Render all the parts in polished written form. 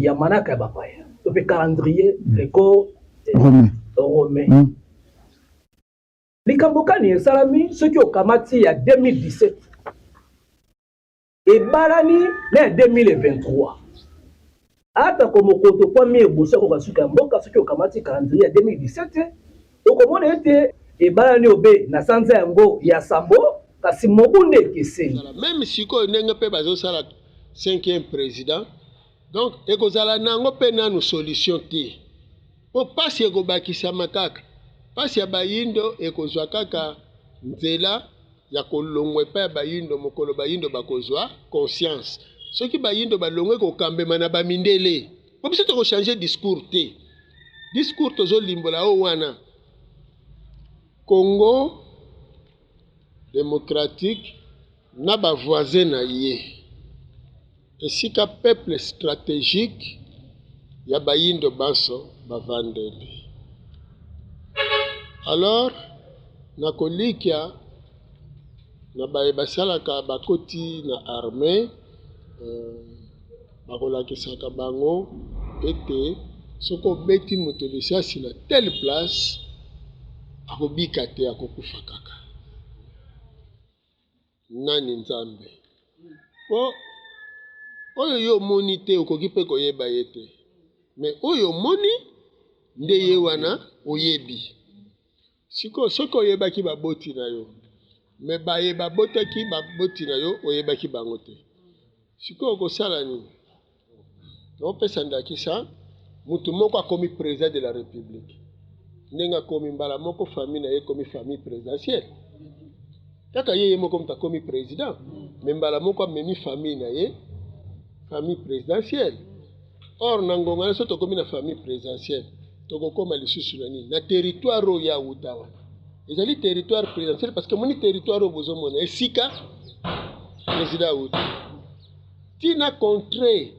Yamanaka Bapaya. Le calendrier, Romé. Les Kambokani et Salami, ceux qui ont kamati il y a 2017. Et Balani, en 2023. Ata comme koto premier bossa ko kasuka mboka ceux qui ont kamati calendrier en 2017. Donc comment on était et Balani obé na sanza yango ya sambo kasi mobunde kese. Même si ko nenga pe bazo sala 5e président. Donc ekozala nango pe na no solution te. Po pasi ekobakisa makaka. Pasi ya bayindo ekozwa kaka nzela ya kolongwe pa bayindo mokolo bayindo bakozwa conscience. Ceux qui bayindo balongwe ko kambema na bamindele. Po biso to changer discours te. Discours tozo limbola o wana. Congo démocratique na ba voisin na ye. Esika peuple stratégique ya bayindo baso bavandeli. Alors na kolikia na basalaka bakoti na armée bakolakisaka bango ete soko beti moto lisasi na telle place akobika te akokufa kaka. Nani nzambe po oyo yo moni te okoki pe koyeba ye te, mais oyo moni nde ye wana oyebi. Siko soko oyebaki baboti na yo, mais bayeba botaki baboti na yo oyebaki bango te. Siko okosala nini? Opesa ndakisa mutu moko akomi président de la République. Ndenga akomi mbala moko famille na ye komi famille présidentielle. Kaka ye moko mutu akomi président, mais mbala moko amemi famille na ye famille présidentielle. Or nangonga na soto komi na famille présidentielle. Tokokoma lisusu na nini? Na territoire o ya utawa. Ezali territoire présidentiel parce que moni territoire o bozomona esika président uta. Tina contré.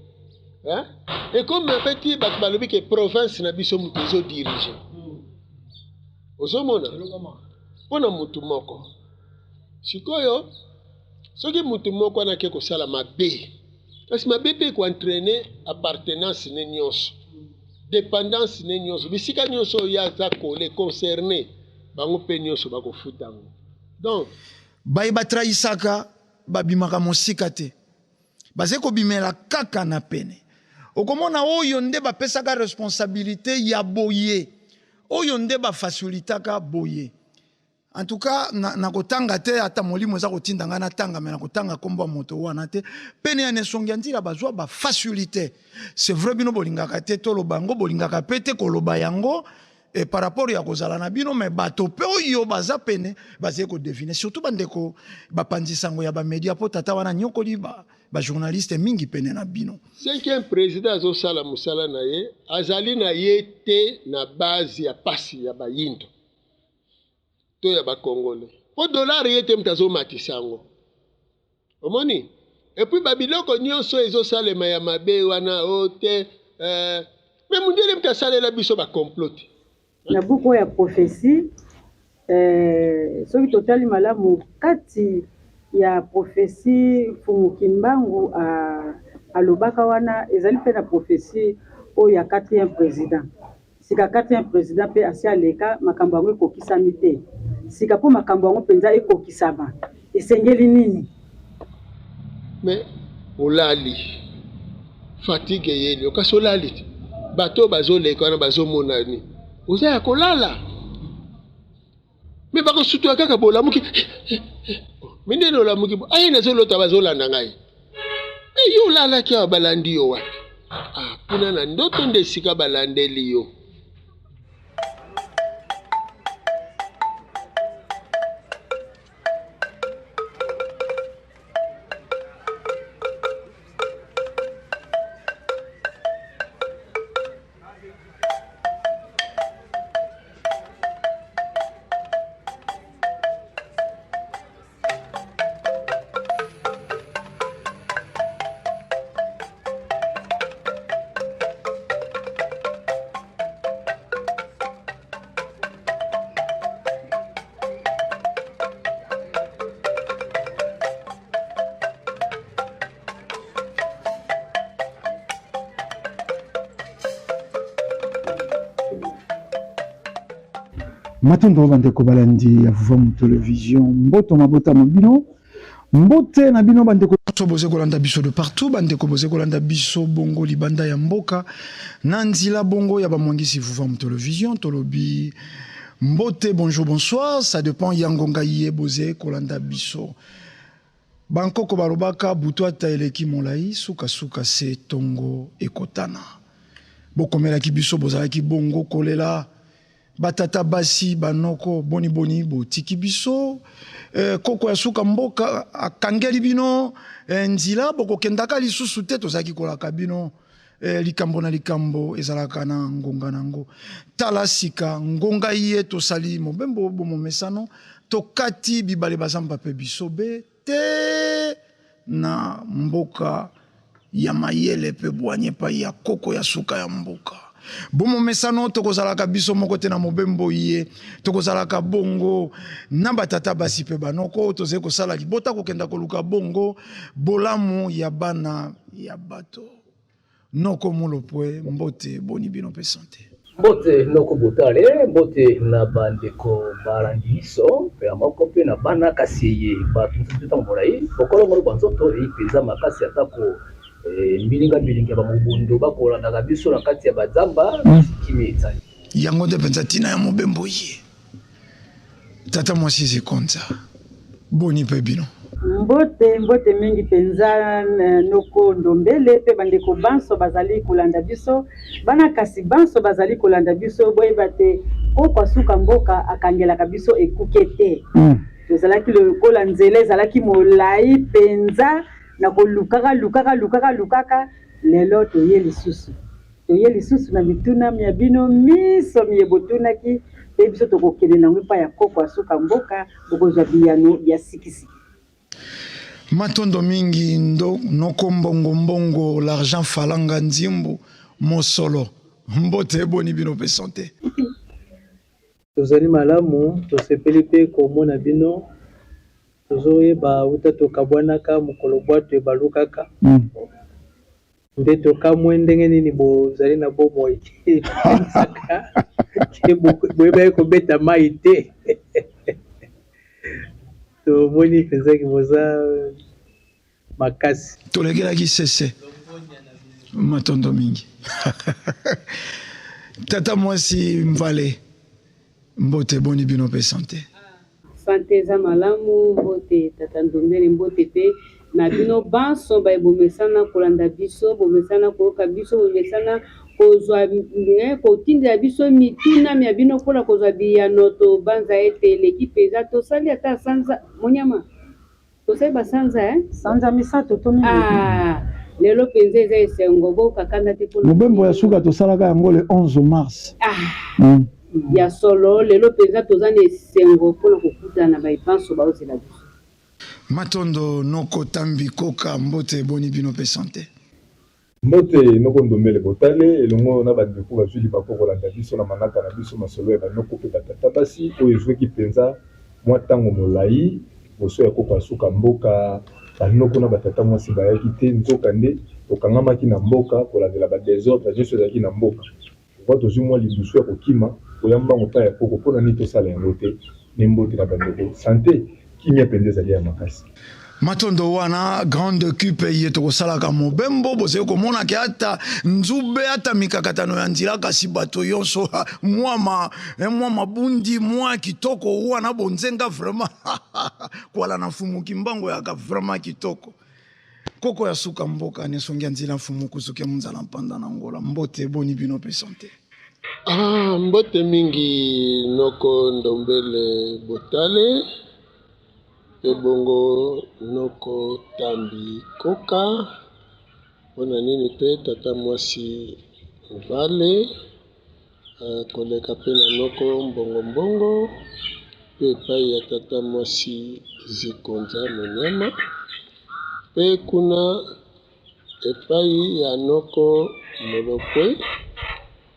Hein? Et comme petit balobi que province na biso mutu zo diriger. Ozomona. Pona mutu moko. Sikoyo soki mutu moko na ke ko sala mabe. Parce que mabe pe ko entraîner appartenance ne nyonso. Dépendance ne nyonso. Bisika nyonso ya za kole concerné bango pe nyonso bako futango. Donc ba trahisaka babimaka mosika te. Baze ko bimela kaka na pene. Okomona oyo nde bapesaka responsabilité ya boye. Oyo nde ba facilitaka boye. En tout cas, na kotanga te ata molimo za kotinda ngana tanga mais na kotanga kombo moto wana te pene ya nesongi ndila bazwa ba facilité. C'est vrai bino bolingaka te to lobango bolingaka pete ko loba yango et par rapport ya kozala na bino mais bato pe oyo baza pene baze ko deviner surtout bandeko ba pandisango ya ba media po tata wana nyokoli ba journaliste mingi pene na bino. 5e président zo sala musala na ye azali na ye te na base ya pasi ya bayindo. To ya ba congolais. Po dollar yete mtazo matisango. Omoni? Et puis babiloko nyonso ezo salema ya mabe wana ote mais mundele mtasalela biso ba complot. Na buku ya prophétie soki totali malamu kati ya prophétie Fumukimbangu alobaka wana ezali pe na prophétie o ya 4e président. Sika 4e président pe asi aleka makambo yango ekokisami te. Sika po makambo yango penza ekokisama. Esengeli nini? Mais olali fatigue yeli okaso lali bato bazoleka na bazomona ni. Oza ya kolala. Mais bako sutu kaka bolamuki. Minde no lamuki. Ayi nazolota bazolanda ngai. Yo lala kia balandi yo wapi? Puna na ndoto nde sika balandeli yo. Matondo bandeko balandi ya Vuvamu Télévision mboto mabota mobino mbote na bino bandeko boze kolanda biso de partout bandeko boze kolanda biso bongo libanda ya mboka na nzila bongo ya bamwangisi Vuvamu Télévision tolobi mbote bonjour bonsoir ça dépend yangonga yé boze kolanda biso bankoko balobaka butu ata eleki molai suka suka se tongo ekotana bokomelaki biso bozalaki bongo kolela batata basi banoko boni boni botiki biso koko ya suka mboka akangeli bino nzila bokokendaka lisusu te tozalaki kolaka bino likambo na likambo ezalaka na ngonga nango tala sika ngonga ye tosali mobembo bomomesano tokati bibale bazamba pe biso be te na mboka ya mayele pe bwanye pa ya koko ya suka ya mboka bomo mesano tokozalaka biso moko te na mobembo ye tokozalaka bongo na batata basi pe banoko toze kosala libota kokenda koluka bongo bolamu ya bana ya bato noko molopwe mbote boni bino pe santé mbote noko botale mbote na bandeko balandi biso pe amoko pe na bana kasi ye bato ntango molai bokolo ngolo banzoto ipeza makasi atako mbilinga bamubundo bakolandaka biso na kati ya bazamba kimi ezali yango nde mpenza ntina ya mobembo ye tata mwasi zikonza boni mpe bino mbote mingi mpenza noko ndombele pe bandeko banso bazali kolanda biso bana kasi banso bazali kolanda biso boyeba te koko suka mboka akangelaka biso ekuke te tozalaki lokola nzela ezalaki molai mpenza na kolukaka lelo toye lisusu na bituna mia bino miso miebotunaki pe biso tokokende nango epai ya koko asuka mboka bokozwa biyano ya sikisiki matondo mingi ndo noko mbongo l'argent falanga nzimbu mosolo mbote boni bino pe santé tozali malamu tosepeli pe komona bino tozoyeba uta tokabwanaka mokolo bwato ebalukaka nde tokamwe ndenge nini bozali na bomoi boyeba ye kobeta mai te tomoni penzaki boza makasi tolegelaki sese matondo mingi tata mwasi mvale mbote boni bino pe santé santé za malamu mbote tata ndombele mbote pe na bino banso ba bomesana kolanda biso bomesana koyoka biso bomesana kozwa kotindela biso mituna mia bino mpona kozwa biyano tobanza ete eleki mpenza tosali ata sanza monyama tosali basanza sanza misato tomi lelo mpenza eza esengo bokakanda te mpona mobembo ya suka tosalaka yango le 11 mars ya solo lelo mpenza toza na esengo mpona kokutana na baipanso baozela biso matondo noko tambi koka mbote boni bino pe santé mbote noko ndombele botale elongo na bandeko bazwili bakokolanda biso na manaka na biso masolo ya banoko mpe batata basi oyo ezwaki mpenza mwa ntango molai boso ya koko asuka mboka banoko na batata mwasi bayaki te nzoka nde tokangamaki na mboka kolandela badesordre nyonso ezalaki na mboka ova tozwi mwa lidusu ya kokima koyambango ta ya koko mpona nini tosala yango te ne mbote na bandeko santé kimia mpenza ezali ya makasi matondo wana grande cupe ye tokosalaka mobembo bozali komonaki ata nzube ata mikakatano ya nzela kasi bato yonso mwa mabundi mwa kitoko wana bonzenga vraiment kwala na fumuki mbango yaka vraiment kitoko koko ya suka mboka nesongi ya nzela fumuku soki ya munzala mpanda na ngola mbote boni bino pe santé mbote mingi noko ndombele botale ebongo noko tambi koka mpona nini te tata mwasi vale koleka mpe na noko mbongo mpe epai ya tata mwasi zikonza monyama mpe kuna epai ya noko molopwe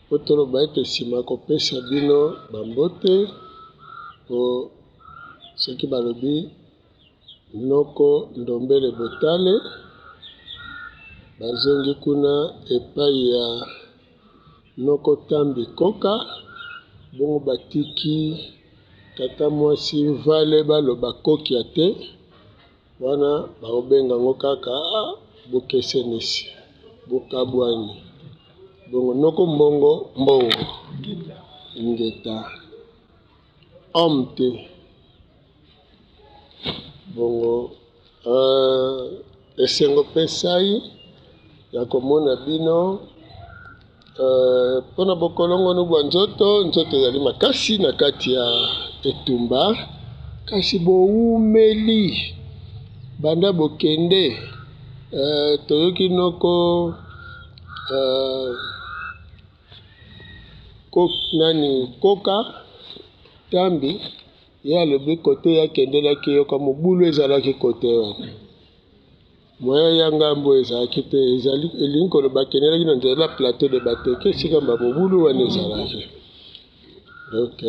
po toloba ete nsima kopesa bino bambote po soki balobi noko ndombele botale bazongi kuna epai ya noko tambi koka bongo batiki tata mwasi vale baloba kokia te wana baobenga ngo kaka bokesenesi bokabwani bongo noko mbongo mbongo ngeta homme te bongo esengo mpe sai ya komona bino mpona bokolongono bwa nzoto ezali makasi na kati ya etumba kasi boumeli banda bokende toyoki noko koka tambi ye alobi kote yakendelaki yoka mobulu ezalaki kote wana moya ya ngambo ezalaki te ezali elingi koloba akendelaki na nzela plateau de bateke esika mobulu wana ezalaki donc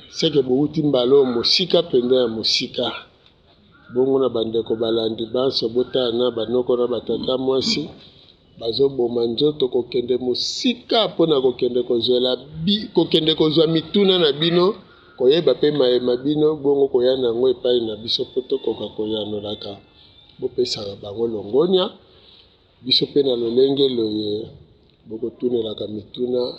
seke bouti mbala mosika pende ya mosika bongo na bandeko balandi banso botana banoko na batata mwasi bazoboma nzoto kokende mosika mpona kokende kozwa mituna na bino koyeba mpe mayema bino bongo koya nango epai na biso mpo tokoka koyanolaka bopesaka bango longonia biso mpe na lolenge loye bokotunelaka mituna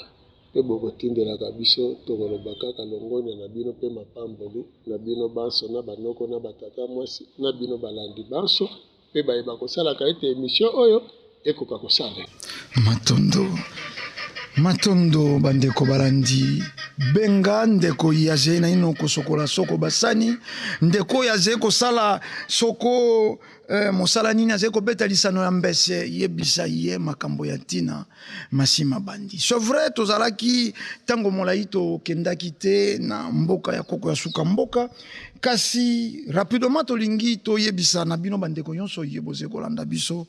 mpe bokotindelaka biso tokoloba kaka longonia na bino mpe mapamboli na bino banso na banoko na batata mwasi na bino balandi banso mpe bayeba kosalaka ete émission oyo ekoka kosala matondo bandeko balandi benga ndeko yaze na ino kosokola soko basani ndeko yaze kosala soko mosala nini aze kobeta lisano ya mbese yebisa ye makambo ya ntina masima bandi c'est vrai tozalaki ntango molai tokendaki te na mboka ya koko ya suka mboka kasi rapidement tolingi toyebisa na bino bandeko nyonso ye boze kolanda biso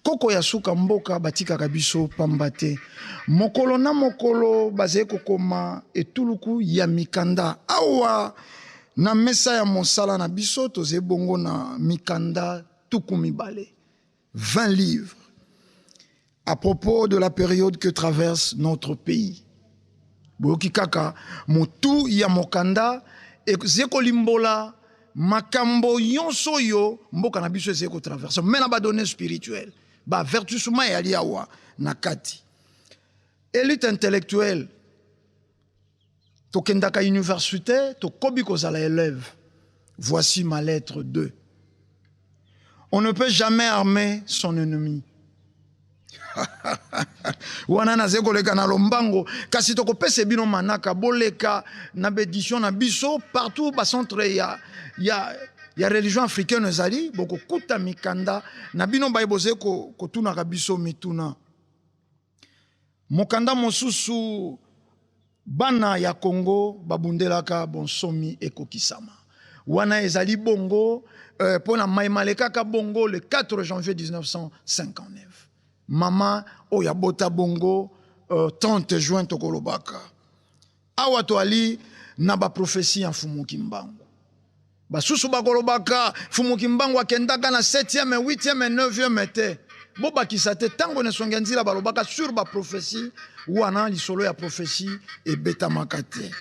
koko ya suka mboka batikaka biso pamba te mokolo na mokolo baze kokoma etuluku ya mikanda awa na mesa ya mosala na biso toze bongo na mikanda tuku mibale 20 livres à propos de la période que traverse notre pays boyoki kaka motu ya mokanda ezeko limbola makambo yonso yo mboka na biso ezeko traverse mais na ba données spirituelles ba vertu suma ya liawa na kati élite intellectuelle tokendaka université tokobi kozala élève voici ma lettre 2 on ne peut jamais armer son ennemi wana naze koleka na lombango kasi tokopesa bino manaka boleka na bédition na biso partout ba centre ya religion africaine ezali bokokuta mikanda na bino bayiboze kotunaka biso mituna mokanda mosusu bana ya Congo babundelaka bonsomi ekokisama wana ezali bongo pona maimalekaka bongo le 4 janvier 1959 mama oya bota bongo 30 juin tokolobaka awa toali na ba prophétie en Fumuki Mbangu basusu bakolobaka Fumuki Mbangu akendaka na 7e 8e 9e te bobakisa te tango ne songa nzila balobaka sur ba prophétie wana lisolo ya prophétie ebetamaka te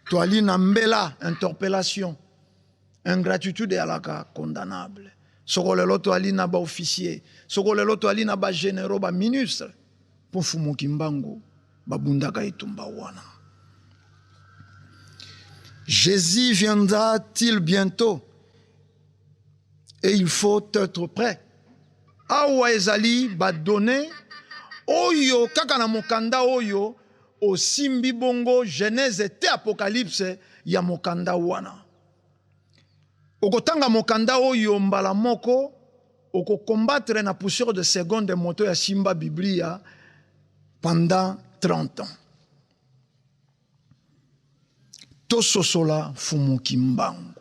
toali na mbela interpellation ingratitude alaka condamnable sokolelo toali na ba officier sokolelo toali na ba généraux ba ministre pour Fumuki Mbangu babundaka etumba wana. Jésus viendra-t-il bientôt? Et il faut être prêt. Awa ezali ba donné oyo kaka na mokanda oyo osimbi bongo Genèse te Apocalypse ya mokanda wana. Okotanga mokanda oyo mbala moko oko combattre na poussière de seconde moto ya simba Biblia pendant 30 ans. Tososola Fumuki Mbangu.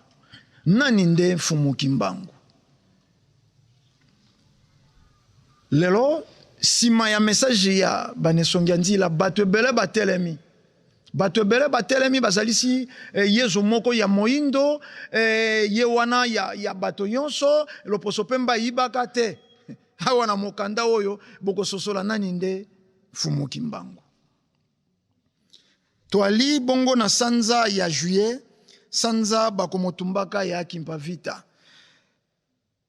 Nani nde Fumuki Mbangu? Lelo sima ya message ya banesongia nzila bato ebele batelemi. Bato ebele batelemi bazalisi yezo moko ya moindo ye wana ya bato nyonso loposo pemba yibaka te. Hawa na mokanda oyo boko sosola nani nde Fumuki Mbangu. Toali bongo na sanza ya juillet, sanza bakomotumbaka ya Kimpavita.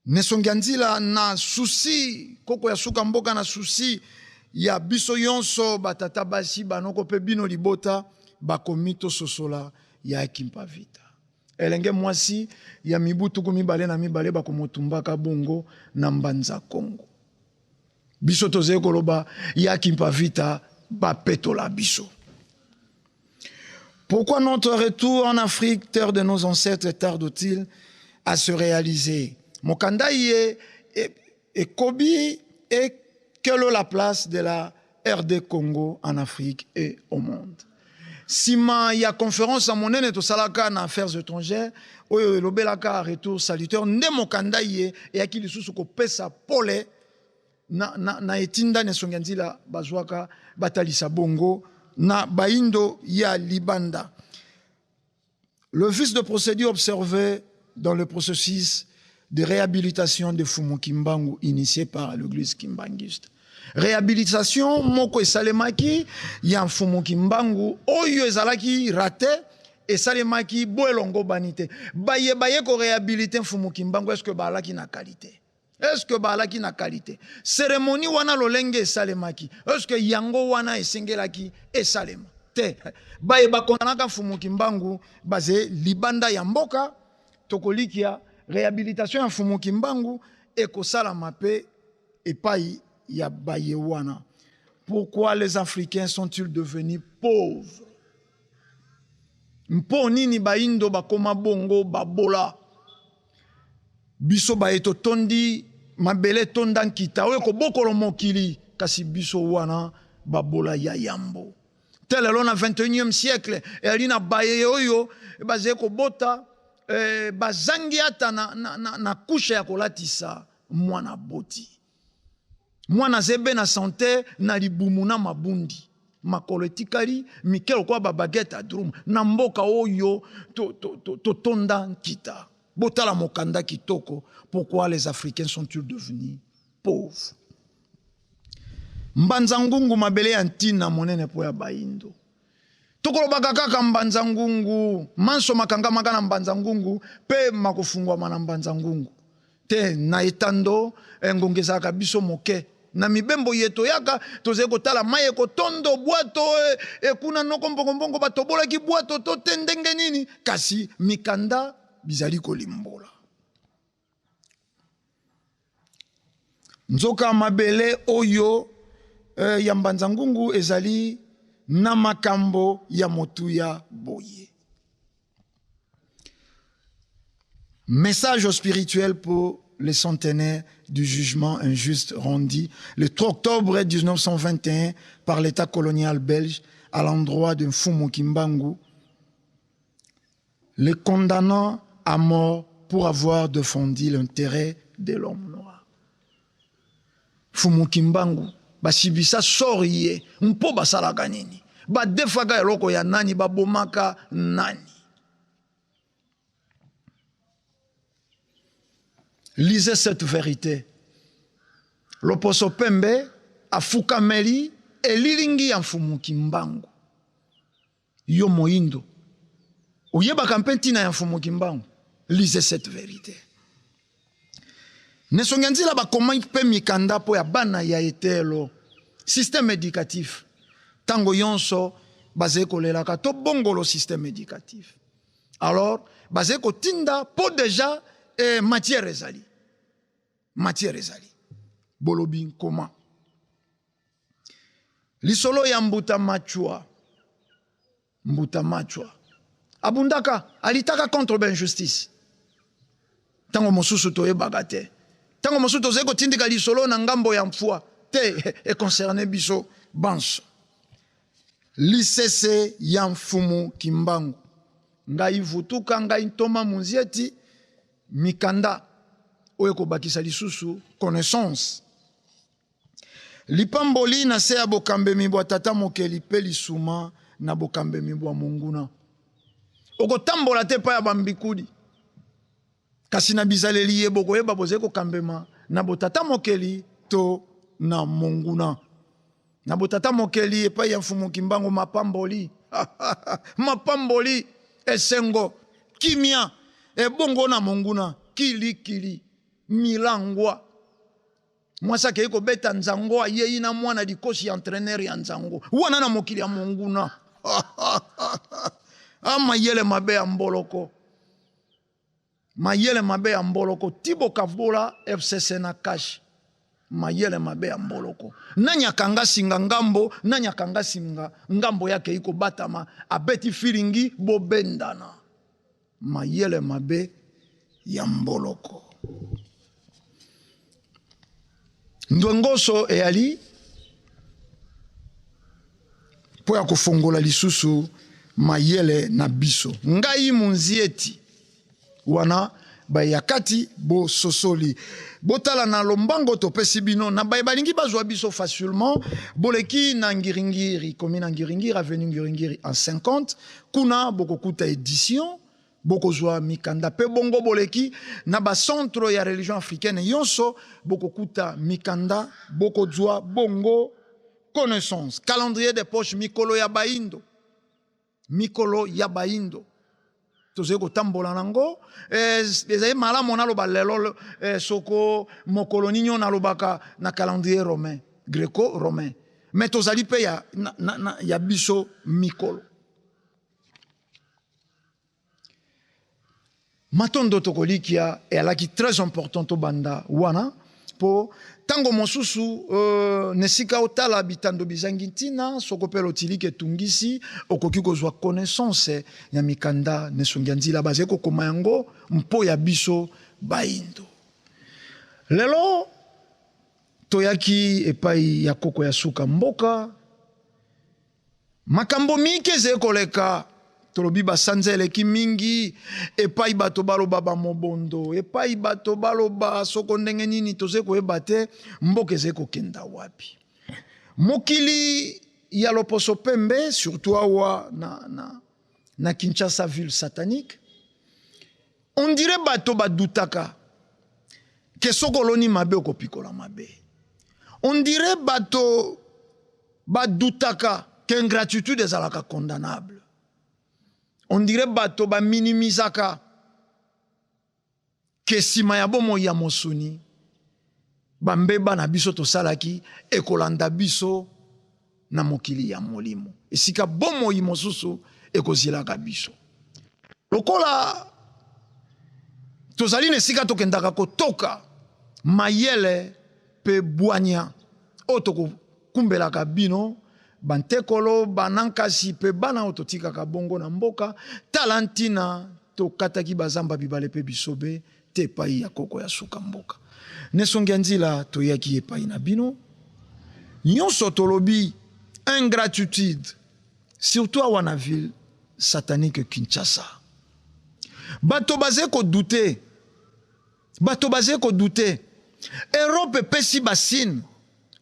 Nesonganzila na susi, koko ya suka mboka na susi, ya biso yonso batata basi banoko pe bino libota, bakomito sosola ya Kimpavita. Elenge mwasi ya mibutu kumibale na mibale bakomotumbaka bongo na mbanza Kongo. Biso toze koloba ya Kimpavita bapetola biso. Pourquoi notre retour en Afrique, terre de nos ancêtres, tarde-t-il à se réaliser? Mokandaye et Kobi et quelle est la place de la RD Congo en Afrique et au monde? Sima ya conférence à monene to salaka na affaires étrangères, oyo lobelaka retour salutaire, nde Mokandaye et akili susu ko pesa pole na etinda ne songanzila bazwaka batalisa bongo na baindo ya libanda. Le vice de procédure observé dans le processus de réhabilitation de Fumu Kimbangu initié par l'église kimbangiste. Réhabilitation moko esalemaki ya Fumu Kimbangu oyo ezalaki raté esalemaki boelongo banité. Baye ko réhabiliter Fumu Kimbangu, est-ce que balaki na qualité? Est-ce que balaki na qualité? Cérémonie wana lolenge esalemaki. Est-ce que yango wana esengelaki esalema? Te. Baye bakonanaka Fumu Kimbangu basé libanda ya mboka tokolikia réhabilitation ya Fumu Kimbangu ekosala mape epai ya baye wana. Pourquoi les Africains sont-ils devenus pauvres? Mpo nini baindo bakoma bongo babola? Biso baeto tondi mabele tondan kita oyo ko bokolo mokili kasi biso wana babola ya yambo. Tel est na 21e siècle elina baye oyo baze ko bota bazangi ata na kusha ya kolatisa mwana boti. Mwana zebe na santé na libumu na mabundi. Makolo etikali mikelo kwa babageta drum na mboka oyo to tonda kita. Botala mokanda kitoko. Pourquoi les Africains sont-ils devenus pauvres? Mbanzangungu mabele antina monene po ya baindo. Tokolo bakaka mbanzangungu, manso makanga makana mbanzangungu, pe makofungwa mana mbanzangungu. Te na etando ngongeza kabiso moke. Na mibembo yeto yaka toze kotala maye kotondo bwato kuna noko mbongo batobola ki bwato to tendenge nini kasi mikanda bizali kolimbola. Nzoka mabele oyo ya mbanzangungu ezali na makambo ya motuya boye. Message spirituel pour les centenaires du jugement injuste rendu le 3 octobre 1921 par l'État colonial belge à l'endroit de Fumu Kimbangu, les condamnant à mort pour avoir défendu l'intérêt de l'homme noir. Fumu Kimbangu, basibisa soriye, mpo basalaka nini, ba defaka eloko ya nani, ba bomaka nani. Lisez cette vérité. Loposo Pembe, Afuka Meli, et Lilingi en Fumu Kimbangu. Yo moindo. Oyeba kampentina en Fumu Kimbangu. Lisez cette vérité. Nesonganzila ba koma pe mikanda po ya bana ya etelo. Système éducatif. Tango yonso, basé kolelaka to bongo le système éducatif. Alors, basé ko tinda po déjà matière ezali. Matière ezali. Bolobin comment? Lisolo ya mbuta machua. Mbuta machua. Abundaka, alitaka contre l'injustice. Tango mosusu toye bagate. Tango mosusu tozeko tindika lisolo na ngambo ya mfua. Te e concerné biso banso. Lisese ya Fumu Kimbangu. Ngai vutuka ngai ntoma munzieti mikanda oyo kobakisa lisusu connaissance. Lipamboli na se ya bokambe mibwa tata mokeli pe lisuma na bokambe mibwa munguna. Okotambola te pa ya bambikudi. Kasi na bizaleli ye boko yeba boze kokambema na botata mokeli to na munguna. Na botata mokeli epa ya Fumu Kimbangu mapamboli mapamboli esengo kimia ebongo na monguna kili milangwa mwasa ke ko beta nzango ayeyi na mwana likosi entraîneur ya nzango wana na mokili ya monguna mayele mabe ya mboloko mayele mabe ya mboloko Tibo Kavola FCC na cash mayele mabe ya mboloko nanyakanga singa ngambo nanyakanga singa ngambo yake iko batama abeti filingi bobendana mayele mabe ya mboloko ndwengoso eyali po ya kofongola lisusu mayele na biso ngai munzieti wana bayakati bo sosoli botala na lombango topesi bino na balingi bazwa biso facilement boleki na ngiringiri commune ngiringiri avenue ngiringiri en 50 kuna bokokuta édition bokozwa mikanda pe bongo boleki na ba centre ya religion africaine yonso bokokuta mikanda bokozwa bongo connaissance calendrier de poche mikolo ya baindo toze ko tambola nango ezai malamu naloba lelo soko mokolo ninyo nalobaka na calendrier romain greco romain mais tozali pe ya biso mikolo matondo tokolikia elaki très important to banda wana po tango mosusu nesika otala bitando bizangi ntina soko pe lotilike tungisi okoki kozwa connaissance ya mikanda nesongia nzila baze kokoma yango mpo ya biso baindo lelo toyaki epai ya koko ya suka mboka makambo mike ze koleka tolobi basanza eleki mingi epai bato baloba bamobondo epai bato baloba soko ndenge nini toze koyeba te mboka eze kokenda wapi mokili ya loposo pembe surtout awa na Kinshasa ville satanique on dirait bato badutaka ke soko loni mabe okopikola mabe on dirait bato badutaka ke ingratitude ezalaka condamnable on dirait bato ba minimizaka ke sima ya bomo ya mosuni bambeba na biso to salaki ekolanda biso na mokili ya molimo esika bomo yi mosusu ekozilaka biso lokola tozali na esika tokendaka kotoka mayele pe bwanya otoko kumbelaka bino bantekolo banankasi pe bana ototikaka bongo na mboka talantina tokataki bazamba bibale pe bisobe te epai ya koko ya suka mboka nesongia nzila toyaki epai na bino nyonso tolobi ingratitude surtout awa na ville satanique Kinshasa bato baze kodute Europe pesi basine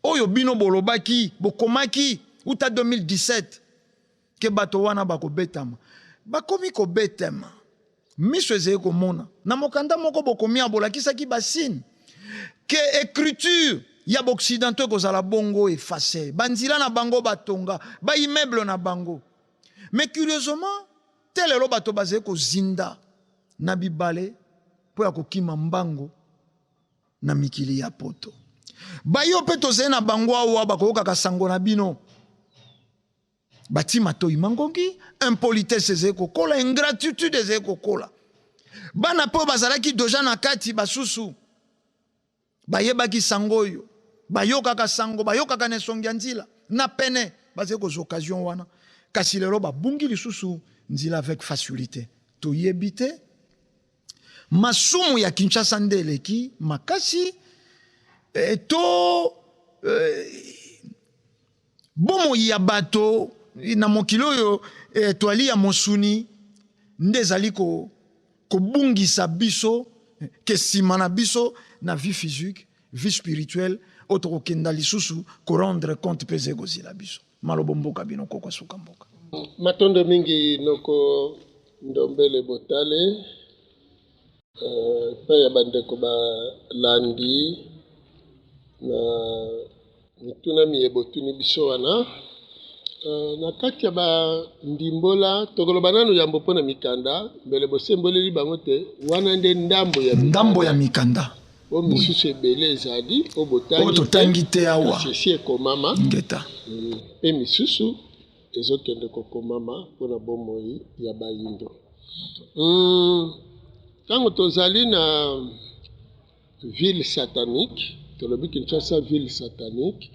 oyo bino bolobaki bokomaki uta 2017 ke bato wana bakobetama bakomi kobetama miso ezeye komona na mokanda moko bokomi abolakisaki basine ke écriture ya boccidentaux kozala bongo effacé banzila na bango batonga ba immeuble na bango mais curieusement telelo bato bazeye kozinda na bibale po ya kokima mbango na mikili ya poto bayo pe tozeye na bango awa bakokaka sango na bino batima to imangongi impolitesse ezeye kokola ingratitude ezeye kokola bana po bazalaki doja na kati basusu bayebaki sango oyo bayokaka sango bayokaka nesongia nzila na pene bazeye kozwa occasion wana kasi lelo babungi lisusu nzila avec facilité toyebi te masumu ya Kinshasa nde eleki makasi bomo ya bato na mokili oyo toali ya mosuni nde ezali kobungisa biso ke sima na biso na vie physique vie spirituelle otokokenda lisusu korendre compte mpe eze kozila biso malobo mboka bino koko suka mboka matondo mingi noko ndombele botale pa ya bandeko balandi na mituna miyebo tuni biso wana na kati ya bandimbola tokoloba nano yambo mpona mikanda mbele bosemboleli bango te wana nde ndambo ya mikanda o misusu ebele ezali o totangi te awa sesi ekomama ngeta mpe misusu ezokende kokomama mpona bomoi ya bayindo. Ntango tozali na ville satanique tolobi Kinshasa ville satanique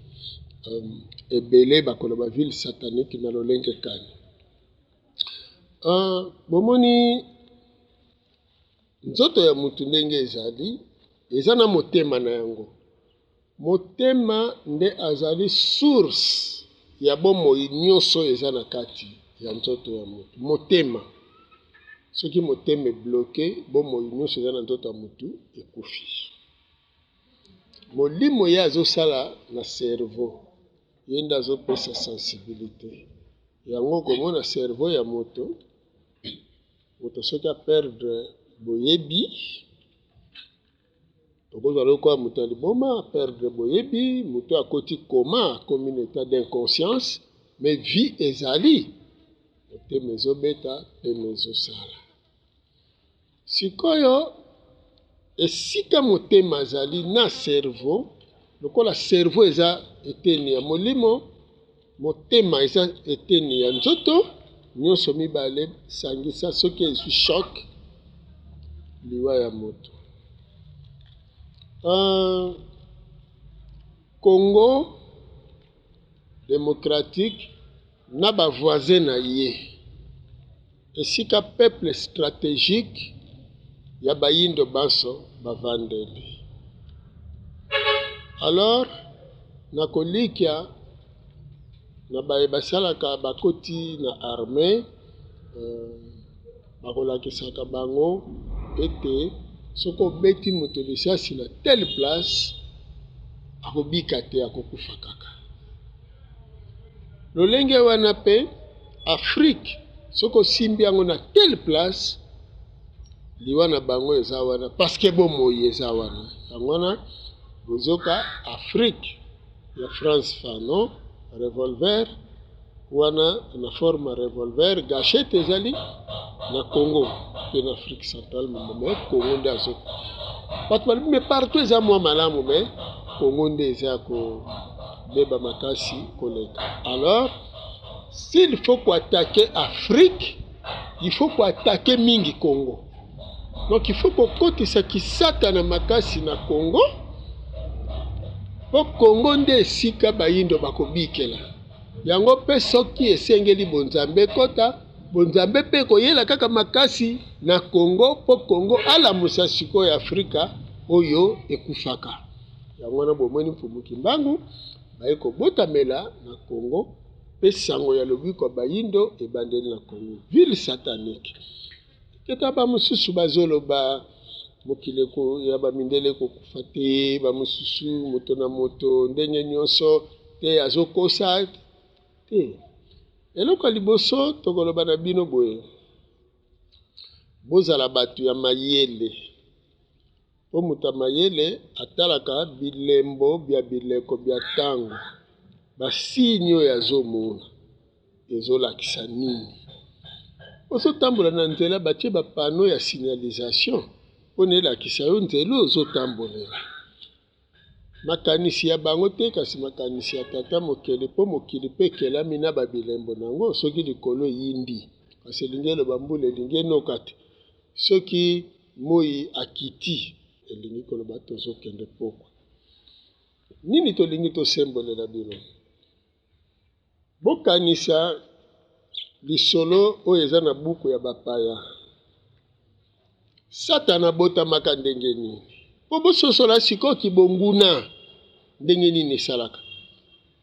ebele bakoloba ville satanique na lolenge kani. Bomoni nzoto ya mutu ndenge ezali eza na motema na yango. Motema nde azali source ya bomoi nyonso eza na kati ya nzoto ya mutu. Motema soki motema ebloke bomoi nyonso eza na nzoto ya mutu ekufi. Molimo ye azosala na cerveau ye nde azopesa sensibilité yango komona cerveau ya moto soki aperdre boyebi okozala lokola moto ya liboma aperdre boyebi moto akoti koma akomi na état d'inconscience mais vie ezali motema ezobeta pema ezosala. Sikoyo esika motema azali na cerveau lokola cerveau eza eteni ya molimo motema eza eteni ya nzoto nyonso mibale sangisa soki ezwi choc liwa ya moto. Congo démocratique na bavoisin na ye esika peuple stratégique ya bayindo baso bavandeli. Alors na kolikia na basalaka bakoti na armée bakolakisaka bango ete soki obeti moto lisasi na telle place akobika te akokufa kaka. Lolenge wana pe Afrique soki osimbi yango na telle place liwa na bango eza wana parce que bomoi eza wana yango wana bozoka Afrique ya France Fanon revolver wana na forme revolver gâchette ezali na Congo pe na Afrique centrale mais Congo nde azo bato balobi mais partout eza mwa malamu mais Congo nde eza kobeba makasi koleka. Alors s'il faut attaquer Afrique il faut attaquer mingi Congo. Donc il faut kokotisa kisaka na makasi na Congo po Congo nde esika bayindo bakobikela yango pe soki esengeli bonzambe kota bonzambe pe koyela kaka makasi na Congo po Congo alamusa sikoyo Afrika oyo ekufaka yango na bomoni mfumuki mbangu baye kobotamela na Congo pe sango ya lobiko bayindo ebandeli na Congo ville satanique. Keta ba mususu bazoloba mokili ya bamindele kokufa te bamosusu moto na moto ndenge nyonso te azokosa te. Eloko liboso tokoloba na bino boye bozala bato ya mayele po moto mayele atalaka bilembo bya bileko bya ntango basini oyo azomona ezolakisa nini. Ozotambola na nzela batie bapano ya signalisation mpona elakisa yo nzela ozotambolela. Makanisi ya bango te kasi makanisi ya tata mokili mpo mokili mpe ekelami na babilembo nango soki likolo yindi kasi elingi eloba mbula elingi enoka te soki moi akiti elingi koloba tozokende pokwa. Nini tolingi tosembolela bino bokanisa lisolo oyo eza na buku ya bapaya. Satana botamaka ndenge nini po bososola sikoyo kibonguna ndenge nini esalaka.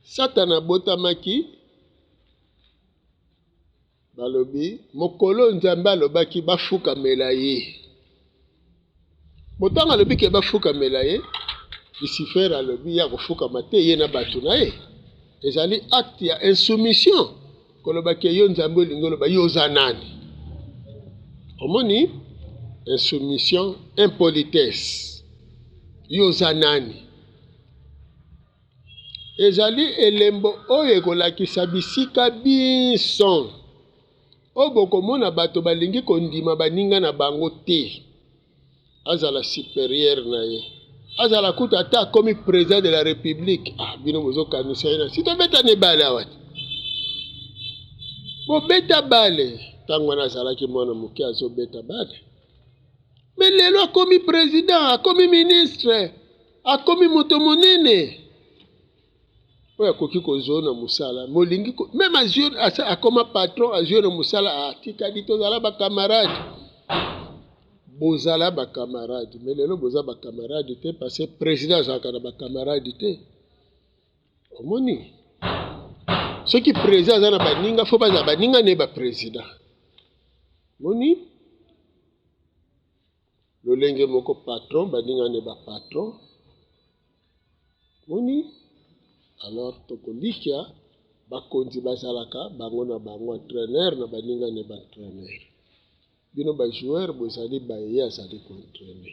Satana botamaki balobi mokolo nzambe alobaki bafukamela ye. Botanga alobi ke bafukamela ye Lucifer alobi ya kofukama te ye na bato na ye. Ezali acte ya insoumission koloba ke yo nzambe olingi oloba yo oza nani. Omoni insoumission impolitesse yo oza nani. ezali elembo oyo ekolakisa bisika biso oyo bokomona bato balingi kondima baninga na bango te azala supérieur na ye azala kuta ata akomi président de la république bino bozokanisa ye na si tobetana ebale awa bobeta bale ntango wana azalaki mwana moke azobeta bale me lelo akomi président akomi ministre akomi moto monene oyo akoki kozwa na mosala molingi meme azwi akoma patron azwi na mosala atikali tozala bakamarade bozala bakamarade me lelo boza bakamarade te parce président azalaka na bakamarade te omoni soki président aza na baninga fo bazala baninga ne baprésident moni lolenge moko patron baninga ne bapatron moni alors tokolikia bakonzi bazalaka bango na bango entraîneur na baninga ne baentraîneur bino bajoueur bozali baye azali koentraîne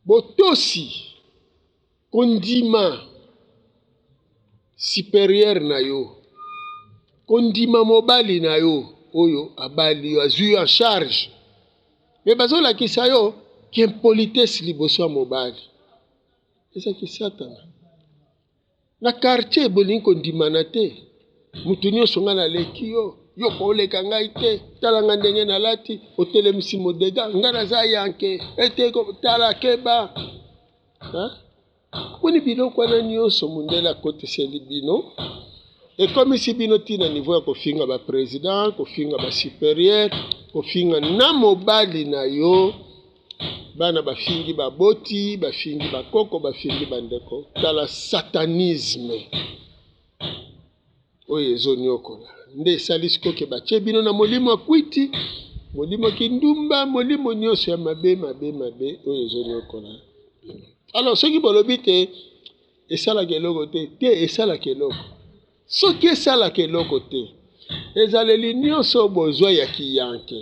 botosi kondima supérieur na yo kondima mobali na yo oyo abali yo azwi en charge me bazolakisa yo qu'impolitesse liboso ya mobali ezaki satana na quartier bolingi kondimana te mutu nyonso nga naleki yo yo koleka ngai te tala nga ndenge nalati otelemisi modega nga naza yanke ete tala keba kuni biloko wana nyonso mundele akotiseli bino ekomisi bino ntina niveau ya kofinga baprésident kofinga basupérieur kofinga na mobali na yo bana bafingi baboti bafingi bakoko bafingi bandeko tala satanisme oyo ezonyokola nde esali sikoke batie bino na molimo akwiti molimo kindumba molimo nyonso ya mabe oyo ezonyokola alors soki bolobi te esalaka eloko te esalaka eloko soki esalaka eloko te ezaleli nyonso bozwa ya kiyanke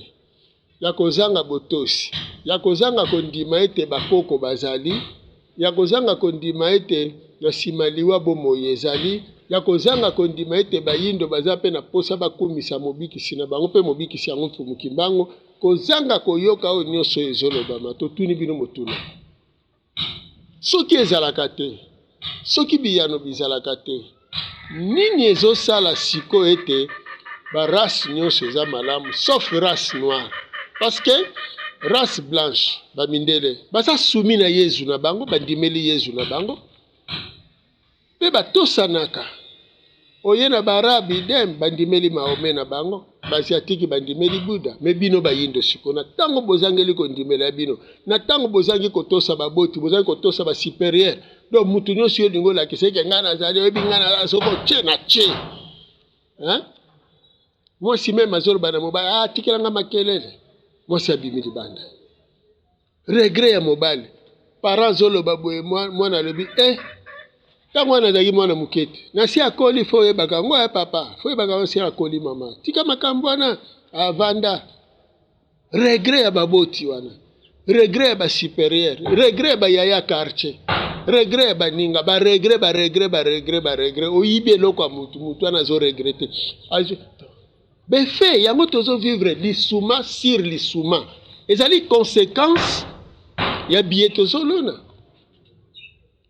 ya kozanga botosi ya kozanga kondima ete bakoko bazali ya kozanga kondima ete na nsima liwa bomoi ezali ya kozanga kondima ete bayindo baza mpe na posa bakumisa mobikisi na bango mpe mobikisi yango mfumuki mbango kozanga koyoka oyo nyonso ezolobama totuni bino motuna soki ezalaka te soki biyano bizalaka te nini ezosala siko ete barace nyonso eza malamu sauf race noire parce que race blanche bamindele baza sumi na yezu na bango bandimeli yezu na bango mpe batosanaka oye na baarabe idem bandimeli mahome na bango basiatiki bandimeli buda me bino bayindo siko na ntango bozangeli kondimela ya bino na ntango bozangi kotosa baboti bozangi kotosa basupérieur donc mutu nyonso yo lingo olakisa eke ngai nazali oyebi ngai nazali soko tie na tie mwasi meme azoloba na mobali tikelanga makelele mwasi abimi libanda regret ya mobali parent azoloba boye mwana alobi ntango wana azalaki mwana mokete nasi akoli fo oyebaka ngo ya papa fo oyebaka ngo si akoli mama tika makambo wana avanda regret ya baboti wana regret ya basupérieur regret ya bayaya quartier regret ya baninga baregret oyibi eloko ya mutu wana azoregrete befe yango tozovivre lisuma sur lisuma ezali conséquence ya biye tozolona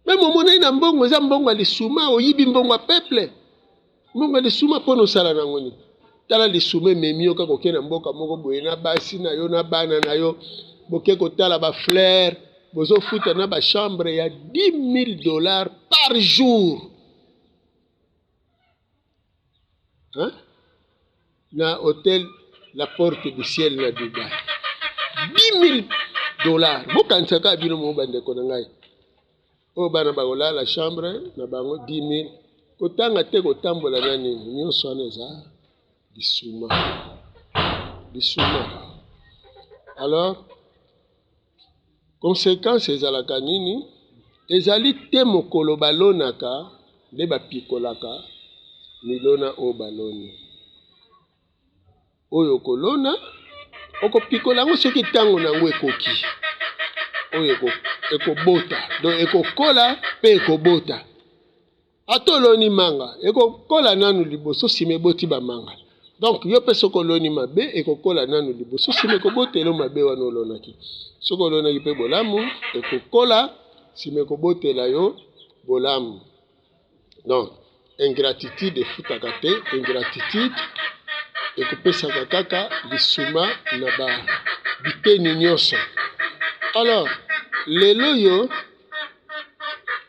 meme omonai na mbongo eza mbongo ya lisuma oyibi mbongo ya peuple mbongo ya lisuma mpo nosala nango nini tala lisuma ememi yo kaka oke na mboka moko boye na basi na yo na bana na yo boke kotala bafleur bozofuta na bachambre ya $10,000 par jour na hôtel La Porte du Ciel na Dubaï $10,000 bokanisaka bino mo bandeko na ngai oyo bana bakolala chambre na bango 10,000 kotanga te kotambola na nini nyonso wana eza lisuma alors conséquence ezalaka nini ezali te mokolo balonaka nde bapikolaka milona oyo baloni oyo kolona okopikola yango soki ntango nango ekoki oyo ekobota donc ekokola mpe ekobota ata oloni manga ekokola nanu liboso nsima eboti bamanga donc yo mpe soki oloni mabe ekokola nanu liboso nsima ekobotela mabe wana olonaki soki olonaki mpe bolamu ekokola nsima ekobotela yo bolamu donc ingratitude efutaka te ingratitude ekopesaka kaka lisuma na biteni nyonso. Alors lelo yo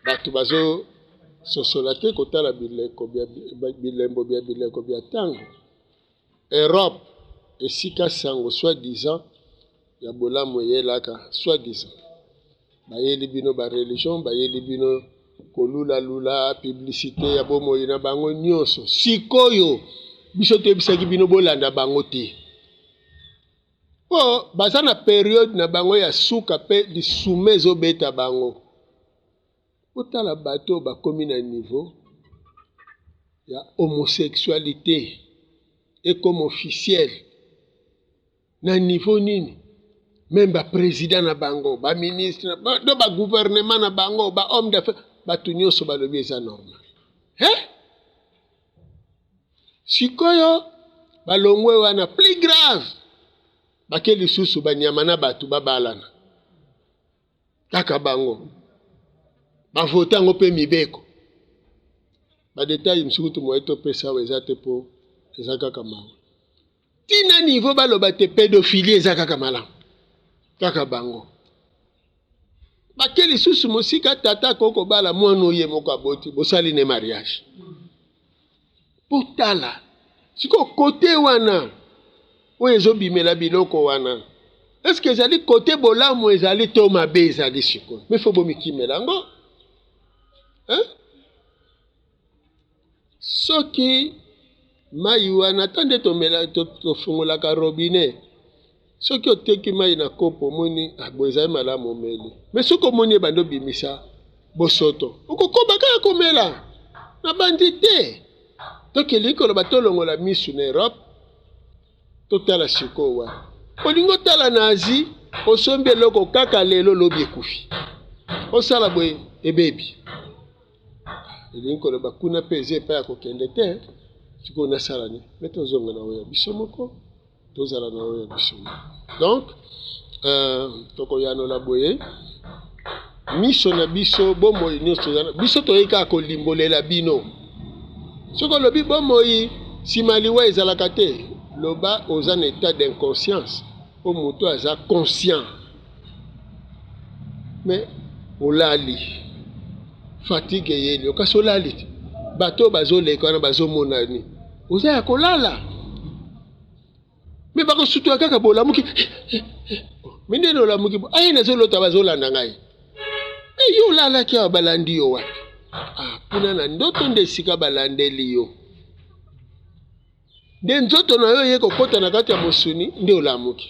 bato bazososola te kotala bilembo bya bileko bya ntango. Europe esika sango soi-disant ya bolamu eyelaka soi-disant bayeli bino bareligion bayeli bino kolulalula publicité ya bomoi na bango nyonso sikoyo biso toyebisaki bino bolanda bango te po baza na periode na bango ya suka mpe lisume ezobeta bango otala bato bakomi na niveau ya homosexualité ekoma officiel na niveau nini même baprésident na bango baministre do bagouvernement na bango bahomme d'affaires bato nyonso balobi eza normal sikoyo balongwe wana plus grave bake lisusu banyama na bato babalana kaka bango bavotango mpe mibeko badetail misuku tomoye topesa awa eza te mpo eza kaka mawa tina niveau baloba te pédophilie eza kaka malamu kaka bango bake lisusu mosika tata kokobala mwana oye moko aboti bosali ne mariage potala siko kote wana oyo ezobimela biloko wana eske ezali kote bolamu ezali to mabe ezali sikoyo mefo bomikimela yango soki mai wana tande tomela tofungolaka robinet soki oteki mai na kopo omoni bo ezali malamu omeli me soki omoni ebanda obimisa bosoto okokoba kaka komela na bandi te tokeli koloba tolongola misu na Europe totala sikoyo wana olingi otala na Asie osombi eloko kaka lelo lobi ekufi osala boye ebebi elingi koloba kuna mpe eza epai ya kokende te sikoyo nasala nini me tozonga na oyo ya biso moko tozala na oyo ya biso moko donc tokoyanola boye miso na biso bomoi nyonso biso toyei kaka kolimbolela bino soki olobi bomoi nsima liwa ezalaka te loba oza na état d'inconscience po moto aza conscient me olali fatigue eyeli okasi olali te bato bazoleka wana bazomonani oza ya kolala me bakosutua kaka bolamuki mindeni olamuki aye nazolota bazolanda ngai yo olalaki awa balandi yo wapi mpuna na ndoto nde esika balandeli yo nde nzoto na yo ye kokota na kati ya mosuni nde olamuki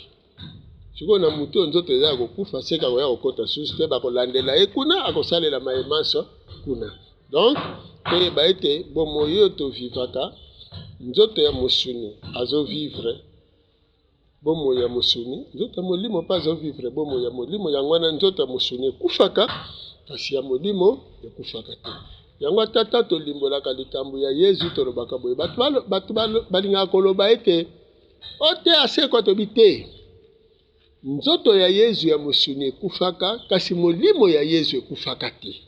sikoyo na mutu oyo nzoto eza ya kokufa seka koya kokota susu te bakolandela ye kuna akosalela mayemanso kuna donc toyeba ete bomoi oyo tovivaka nzoto ya mosuni azovivre bomoi ya mosuni nzoto ya molimo mpe azovivre bomoi ya molimo yango wana nzoto ya mosuni ekufaka kasi ya molimo ekufaka te yango atata tolimbolaka likambo ya Yesu tolobaka boye bato balingaka koloba ete ote asekwa tobi te nzoto ya Yesu ya mosuni ekufaka kasi molimo ya Yesu ekufaka te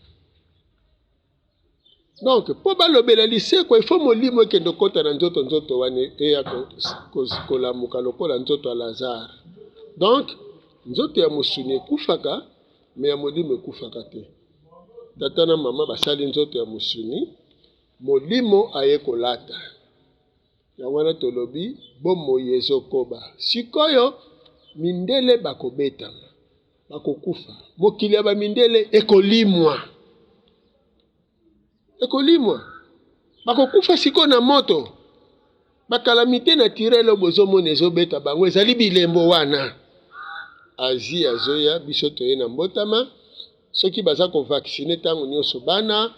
donc mpo balobela lisekwa ifo molimo ekende kota na nzoto wana eya kolamuka lokola nzoto ya Lazare donc nzoto ya mosuni ekufaka me ya molimo ekufaka te tata na mama basali nzoto ya mosuni molimo aye kolata yango wana tolobi bomoi ezokoba sikoyo mindele bakobetama bakokufa mokili ya bamindele ekolimwa bakokufa sikoyo na moto bakalamite naturele bozomona ezobeta bango ezali bilembo wana Asie azoya biso toye na mbotama soki baza kovaksine ntango nyonso bana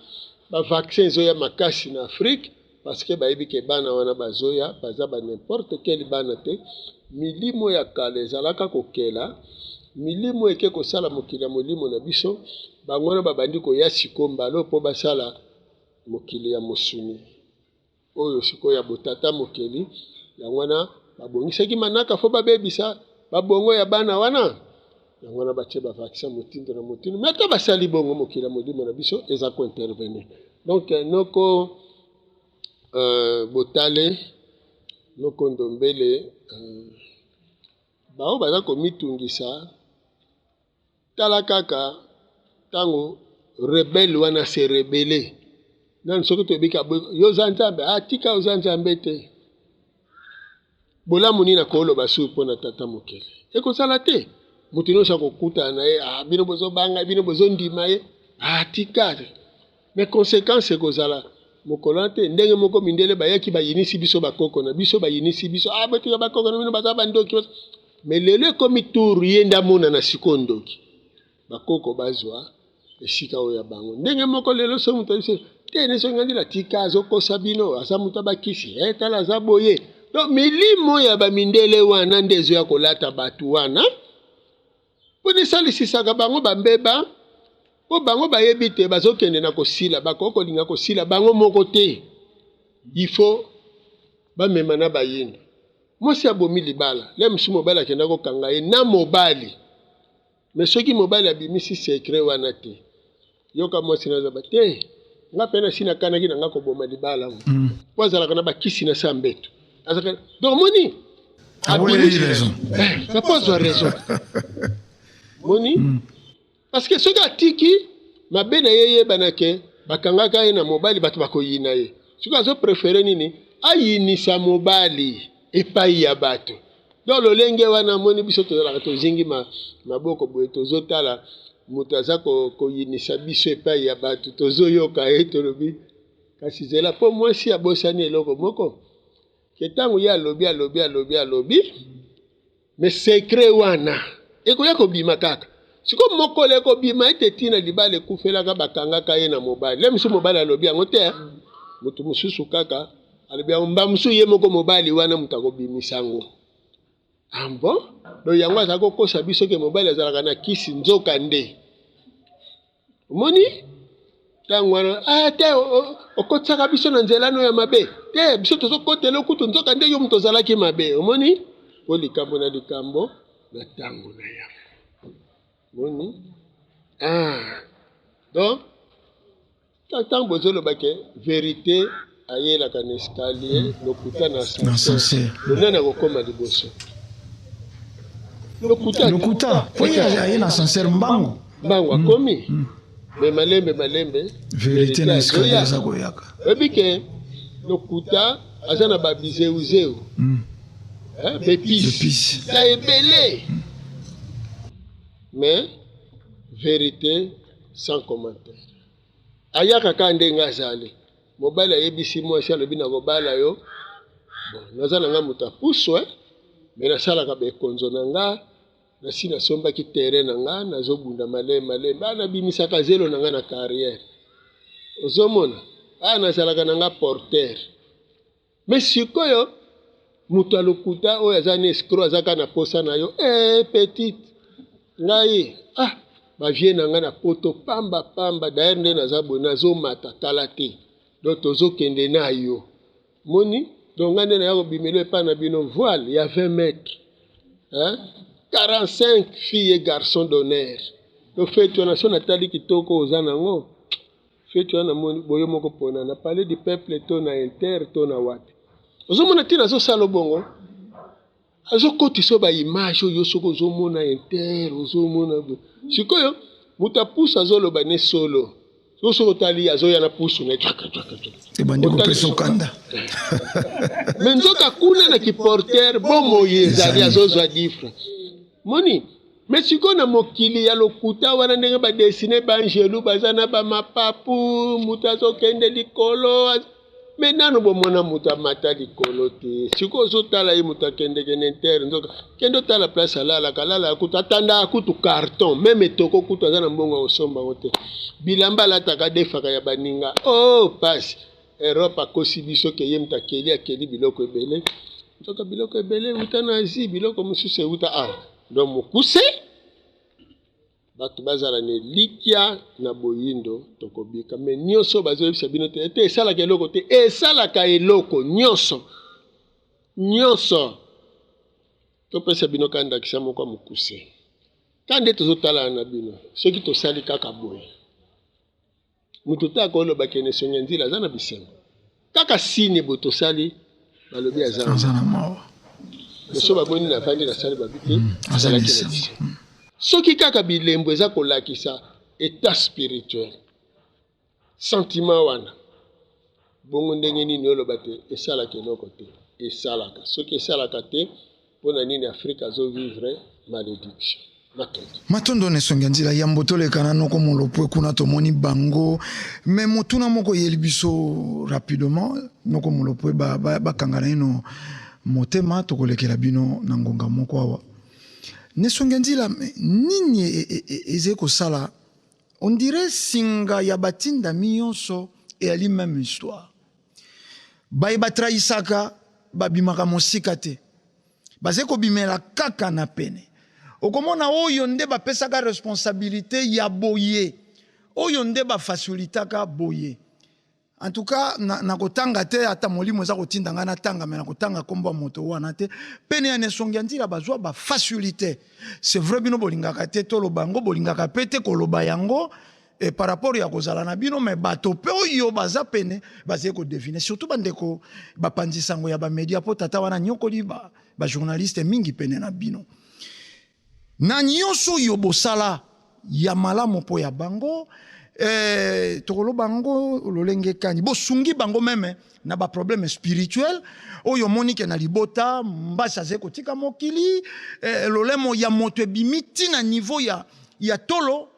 bavaccin ezoya makasi na Afrique parce que bayebi ke bana wana bazoya baza ba n'importe quel bana te milimo ya kala ezalaka kokela milimo eke kosala mokili ya molimo na biso bango na babandi koya sikomba lo mpo basala mokili ya mosuni oyo sikoyo ya botata mokili yango wana babongisaki manaka fo babebisa babongo ya bana wana yango wana batie bavakisa motindo na motindo me ata basali bongo mokili ya molimo na biso eza kointervenir donc noko botale noko ndombele bao baza komitungisa tala kaka tango rebelle wana se rebele nani soki toyebika yo za nzambe atika oza nzambe te bolamu nini akoloba su mpo na tata mokili ekozala te moto nyonso akokutana na ye bino bozobanga bino bozondima ye atika te me conséquence ekozala mokolo te ndenge moko mindele bayaki bayinisi biso bakoko na biso bayinisi biso botika bakoko na bino baza bandoki me lelo ekomi turu ye ndamona na siko ndoki bakoko bazwa esika oyo ya bango ndenge moko lelo so moto biso te ne so ngandila tika azokosa bino aza moto abakisi tala aza boye donc milimo ya bamindele wana nde ezo ya kolata bato wana mpo esalisisaka bango bambeba mpo bango bayebi te bazokende na kosila bakoko kolinga kosila bango moko te ifo bamema na bayinda mwasi abomi libala le mosu mobali akenda kokanga ye na mobali me soki mobali abimisi sekre wana te yoka mwasi nazaba te nga mpe na si nakanaki na nga koboma libala mpo azalaka na bakisi na sa mbeto donc moni apozwa raison moni parce que soki atiki mabe na ye yebanake bakangaka ye na mobali bato bakoyina ye soki azoprefere nini ayinisa mobali epai ya bato donc lolenge wana moni biso tozalaka tozingi maboko boye tozotala moto aza koyinisa biso epai ya bato tozoyoka ye tolobi kasi zela mpo mwasi abosani eloko moko ke ntango ye alobi me sekre wana ekoya kobima kaka siko mokolo ekobima ete ntina libala ekufelaka bakangaka ye na mobali le mosu mobali alobi yango te moto mosusu kaka alobi yango mba mosu ye moko mobali wana moto akobimisa yango bon do yango aza kokosa biso ke mobali azalaka na kisi nzoka nde omoni ntango wana te okotisaka biso na nzela no ya mabe te biso tozokotela okutu nzoka nde yo moto ozalaki mabe omoni po likambo na likambo na ntango na yango moni donc ntango bozolobake vérité ayelaka na escalier lokuta na ascenseur lonani akokoma liboso lokuta po aye na ascenseur mbangu akomi me malembe vérité na escalier eza koyaka oyebi ke lokuta aza na babizeuzeu bepisi na ebele mais vérité sans commentaire ayaka ka ndenge azali mobali ayebisi mwasi alobi na kobala yo naza na nga moto apusu me nasalaka bekonzo na nga nasi nasombaki terrain na nga nazobunda malembe nabimisaka zelo na nga na carrière ozomona nazalaka na nga porter me sikoyo moto alokuta oyo aza na escro azaka na posa na yo petite ngai bavie na nga na poto pamba dayer nde naza boye nazomata tala te donc tozokende na yo moni donc nga nde naya kobimelo epai na bino voile ya 20 mètres 45 filles et garçons d'honneur donc feti wana so natali kitoko oza nango feti wana moni boyo moko mpona na parler du peuple to na inter to na wapi ozomona ntina azosala bongo azokotisa baimage oyo soki ozomona inter ozomona sikoyo moto apusu azoloba ne solo soki otali azoya na pusu na ebandi kopesa okanda me nzoka kuna na kiporter bomoye ezali azozwa difre moni me sikoyo na mokili ya lokuta wana ndenge badesine baangelu baza na bamapapu moto azokende likolo me nano bomona moto amata likolo te sikoyo ozotala ye moto akendeke na intere nzoka kende otala place alalaka kutu atanda kutu carton meme etoko kutu aza na mbongo akosomba ngo te bilamba alataka defaka ya baninga pasi erope akosi biso ke ye moto akeli biloko ebele nzoka biloko ebele euta na asie biloko mosusu euta donc mokuse bato bazala na elikya na boyindo tokobika me nyonso bazoyebisa bino te ete esalaka eloko te esalaka eloko nyonso topesa bino kandakisa moko ya mokuse kande tozotala na bino soki tosali kaka boye moto te akoloba kene songe nzila aza na bisengo kaka sini boye tosali balobi aza na mawa so bamoni navandi nasali babi te azalaki na bisengo soki kaka bilembo eza kolakisa état spirituel sentiment wana bongo ndenge nini oloba te esalaka eloko te esalaka soki esalaka te mpona nini afrika azovivre malédiction matondo nesongi ya nzela yambo tolekana noko molopwe kuna tomoni bango me motuna moko yeli biso rapidement noko molopwe bakangana ino motema tokolekela bino na ngonga moko awa nesongi ya nzela nini eze kosala on dirait singa ya batindami nyonso eyali même histoire baye batrahisaka babimaka mosika te baze kobimela kaka na pene okomona oyo nde bapesaka responsabilité ya boye oyo nde bafasilitaka boye en tout cas na kotanga te ata molimo eza kotinda nga natanga me na kotanga kombo moto wana te pene ya nesongi ya nzela bazwa bafasilité c'est vrai bino bolingaka te toloba yango bolingaka pe te koloba yango et par rapport ya kozala na bino me bato pe oyo baza pene bazali kodevine surtout bandeko bapanzisango ya bamedia po tata wana nyokoli bajournaliste mingi pene na bino na nyonso oyo bosala ya malamu po ya bango tokolo bango lolenge kani bosungi bango meme na ba problème spirituel oyo monike na libota mbasa ze kotika mokili lolemo ya moto ebimiti na niveau ya tolo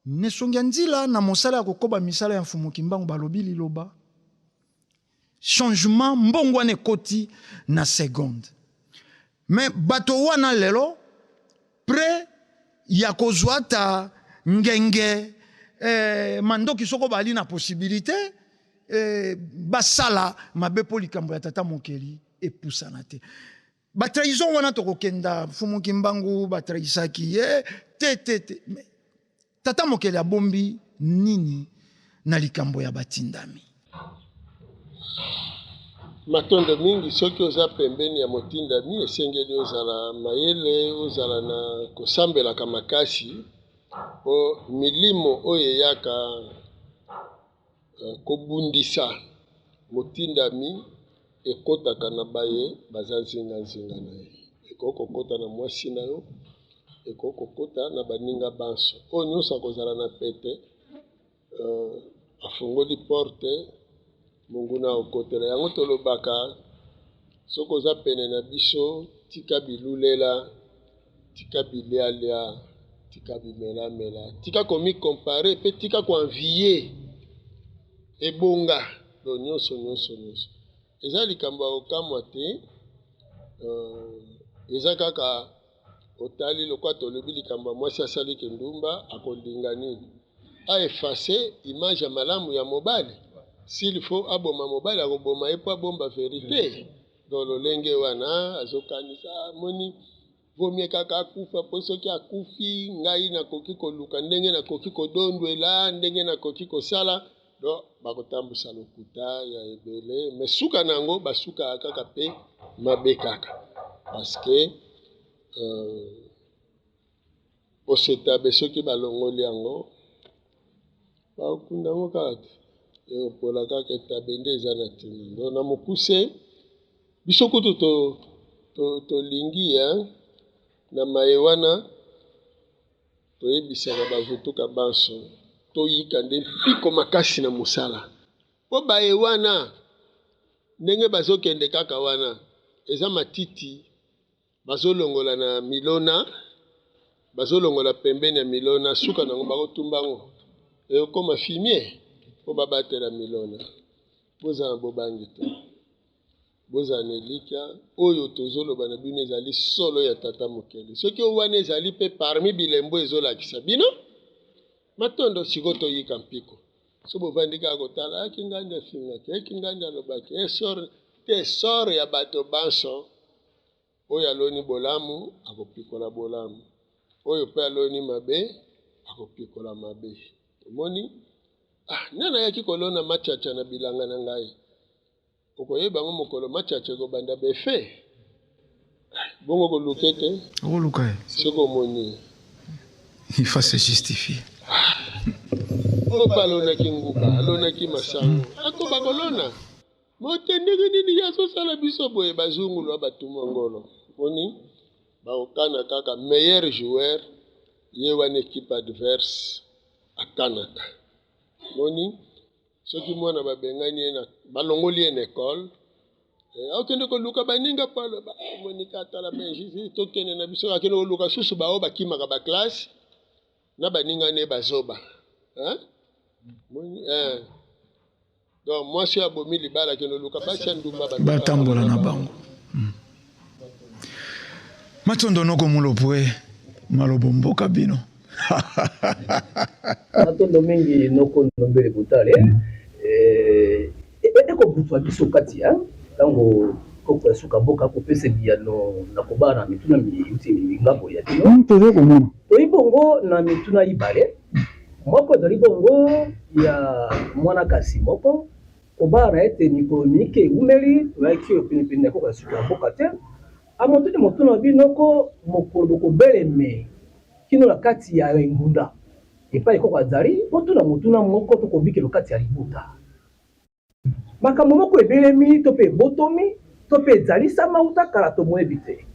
nesongi ya nzila na mosala ya kokoba misala ya mfumuki mbango balobi liloba changement mbongo wana ekoti na seconde mais bato wana lelo près ya kozwa ta ngenge mandoki soko bali na possibilité basala mabe po likambo ya tata mokeli epusana te batrahison wana tokokenda mfumuki mbangu batrahisaki te tata mokeli abombi nini na likambo ya batindami matondo mingi soki oza pembeni ya motindami esengeli ozala mayele ozala na kosambelaka makasi po milimo oyo eyaka kobundisa motindami ekotaka na baye baza nzinga na ye ekoki kokota na mwasi na yo ekoki kokota na baninga banso oyo nyonso akozala na pete afungoli porte monguna okotela yango tolobaka soki oza pene na biso tika bilulela tika bilialia tika bimelamela tika komikompare mpe tika koanvie ebonga do nyonso eza likambo ya kokamwa te eza kaka otali lokwa tolobi likambo ya mwasi asali kindumba akolinga nini aefase image ya malamu ya mobali s'il faut aboma mobali akoboma ye po abomba verité do lolenge wana azokanisa moni vomie kaka akufa po soki akufi ngai nakoki koluka ndenge nakoki kodondwela ndenge nakoki kosala do bakotambusa lokuta ya ebele me suka na yango basukaka kaka mpe mabe kaka parce que osetabe soki balongoli yango bakunda yango kaka te eopola kaka etabe nde eza na tini do na mokuse biso kutu tolingi na maye wana toyebisaka bavutuka banso toyika nde mpiko makasi na mosala po baye wana ndenge bazokende kaka wana eza matiti bazolongola na milona bazolongola pembeni ya milona suka nango bakotumba ngo ekoma fumier po babatela milona bozala bobangi te bozala na elikya oyo tozoloba na bino ezali solo ya tata mokeli soki wana ezali mpe parmi bilembo ezolakisa bino matondo siko toyika mpiko so bovandi kaka kotala aki ngandi afingaki aki ngandi alobaki esore ya bato banso oyo aloni bolamu akopikola bolamu oyo pe aloni mabe akopikola mabe omoni nani ayaki kolona machacha na bilanga na ngai okoyeba ngo mokolo machacha ekobanda befe bongo koluke te okoluka ye soki omoni il faut se justifier oyo pe alonaki nguba alonaki masango akoba kolona motendeki nini ya azosala biso boye bazungulu abatuma ngolo moni bakokana kaka meilleur joueur ye wana équipe adverse akanaka moni soki mwana babengani ye balongoli ye na ekole akende koluka baninga palo monika atala benjisi tokende na biso akende koluka susu bao bakimaka baklasse na baninga ne bazoba donc mwasi abomi libala akende koluka basi ndumba batambola na bango Matondo noko mulopwe malobo mboka bino Matondo mingi noko nombele butale eko butwa biso kati ya tango koko ya suka mboka kopese biano na kobana mituna miuti ngambo ya tino tozo komona bongo na mituna ibale moko dali bongo ya mwana kasi moko kobana ete mikolonike umeli toyaki opinipini koko ya suka mboka te amoto de motuna binoko mokolo kobeleme kino na kati ya ngunda epa eko azali motuna motuna moko to kobikelo kati ya libuta makambo moko ebelemi to pe botomi to pe zalisa mauta kala to moebite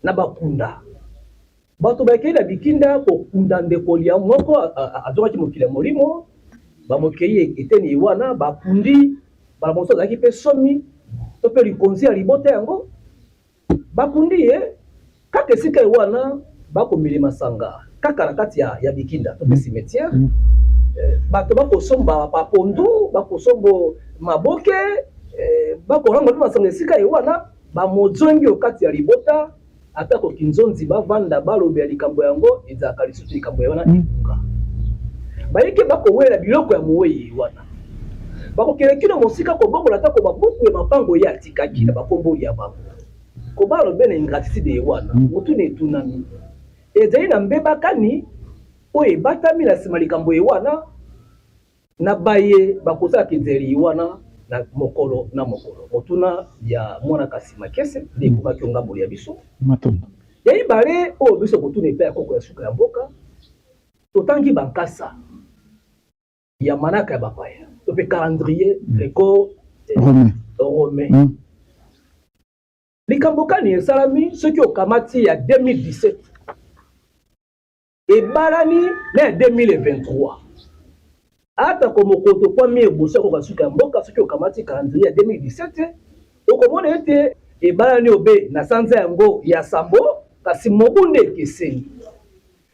na bakunda bato bakei na bikinda kokunda ndeko lia moko azokaki mokili ya molimo bamokei eteni wana bakundi balamoso azalaki mpe somi to pe likonzi ya libota yango bakundi ye kaka esika wana bakomeli masanga kaka na kati ya bikinda to pe cimetière bato bakosomba bapondu bakosombo maboke bakolanga masanga esika wana bamozongi okati ya libota ata kokinzonzi bavanda balobe ya likambo yango ezalaka lisusu likambo ya wana ebuka bayeke bakowela biloko ya moweyi wana bakokele kino mosika kobongola ata ko babuku ya mapango ye atikaki na bakomboli ya bango kobalobe na ingratitude ye wana motu na etunami ezali na mbebakani oyo ebatami na nsima likambo ye wana na baye bakosalaka ezali wana na mokolo na mokolo motuna ya mwana kasi makese nde ekokaki ngamboli ya biso Matondo ya ibale oyo biso kotuna epai ya koko ya suka ya mboka totangi bankasa ya manaka ya bapaya to mpe calendrier greco romain likambo kani esalami soki okamati ya 2017 ebalani na ya 2023 ata ko mokoto kwa mi ebosa ko kasuka ya mboka soki okamati calendrier ya 2017 okomona ete ebalani obe na sanza yango ya sambo kasi mobunde ekeseni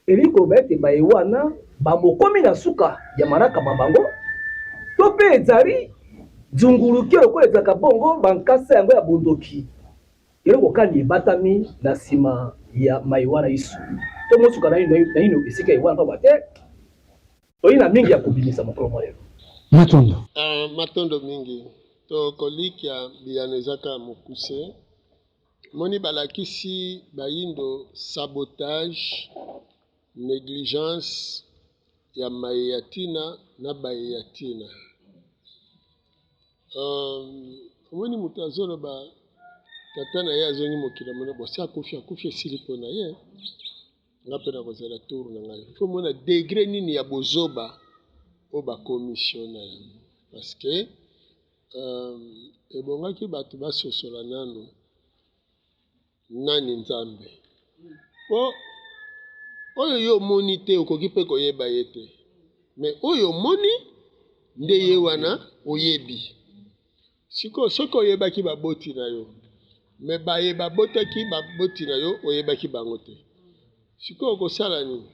eliko bete baye wana bamokomi na suka ya manaka mabango to pe ezali zunguluki lokola ezalaka bongo bankasa yango ya bondoki eloko kani ebatami na nsima ya mai wana isu to mosuka na ino esika ewana pamba te toyi na mingi ya kobimisa mokolo mwa lelo matondo mingi tokolikia biyano ezaka mokuse moni balakisi bayindo sabotage négligence ya mai ya tina na baye ya tina omoni moto azoloba tata na ye azongi mokili mona bosi akufi esili mpo na ye nga mpe na kozala tour na ngai fo mona degre nini ya bozoba oyo bakomission na yango parce que ebongaki bato basosola nano nani nzambe po oyo yo omoni te okoki mpe koyeba ye te me oyo omoni nde ye wana oyebi sikoyo soki oyebaki baboti na yo me baye babotaki baboti na yo oyebaki bango te sikoyo okosala nini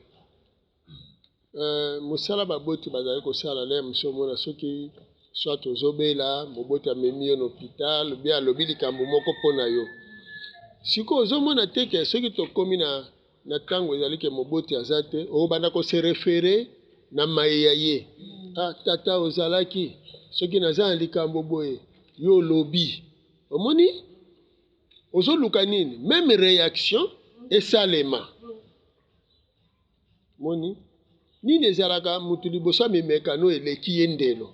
mosala baboti bazali kosala le mosu omona soki soit ozobela moboti amemi yo na hôpital bia alobi likambo moko mpo na yo sikoyo ozomona te ke soki tokomi na ntango ezali ke moboti aza te okobanda kose refere na maye ya ye tata ozalaki soki naza na likambo boye yo olobi omoni ozoluka nini meme réaction esalema moni nini ezalaka mutu liboso amemeka no eleki ye ndelo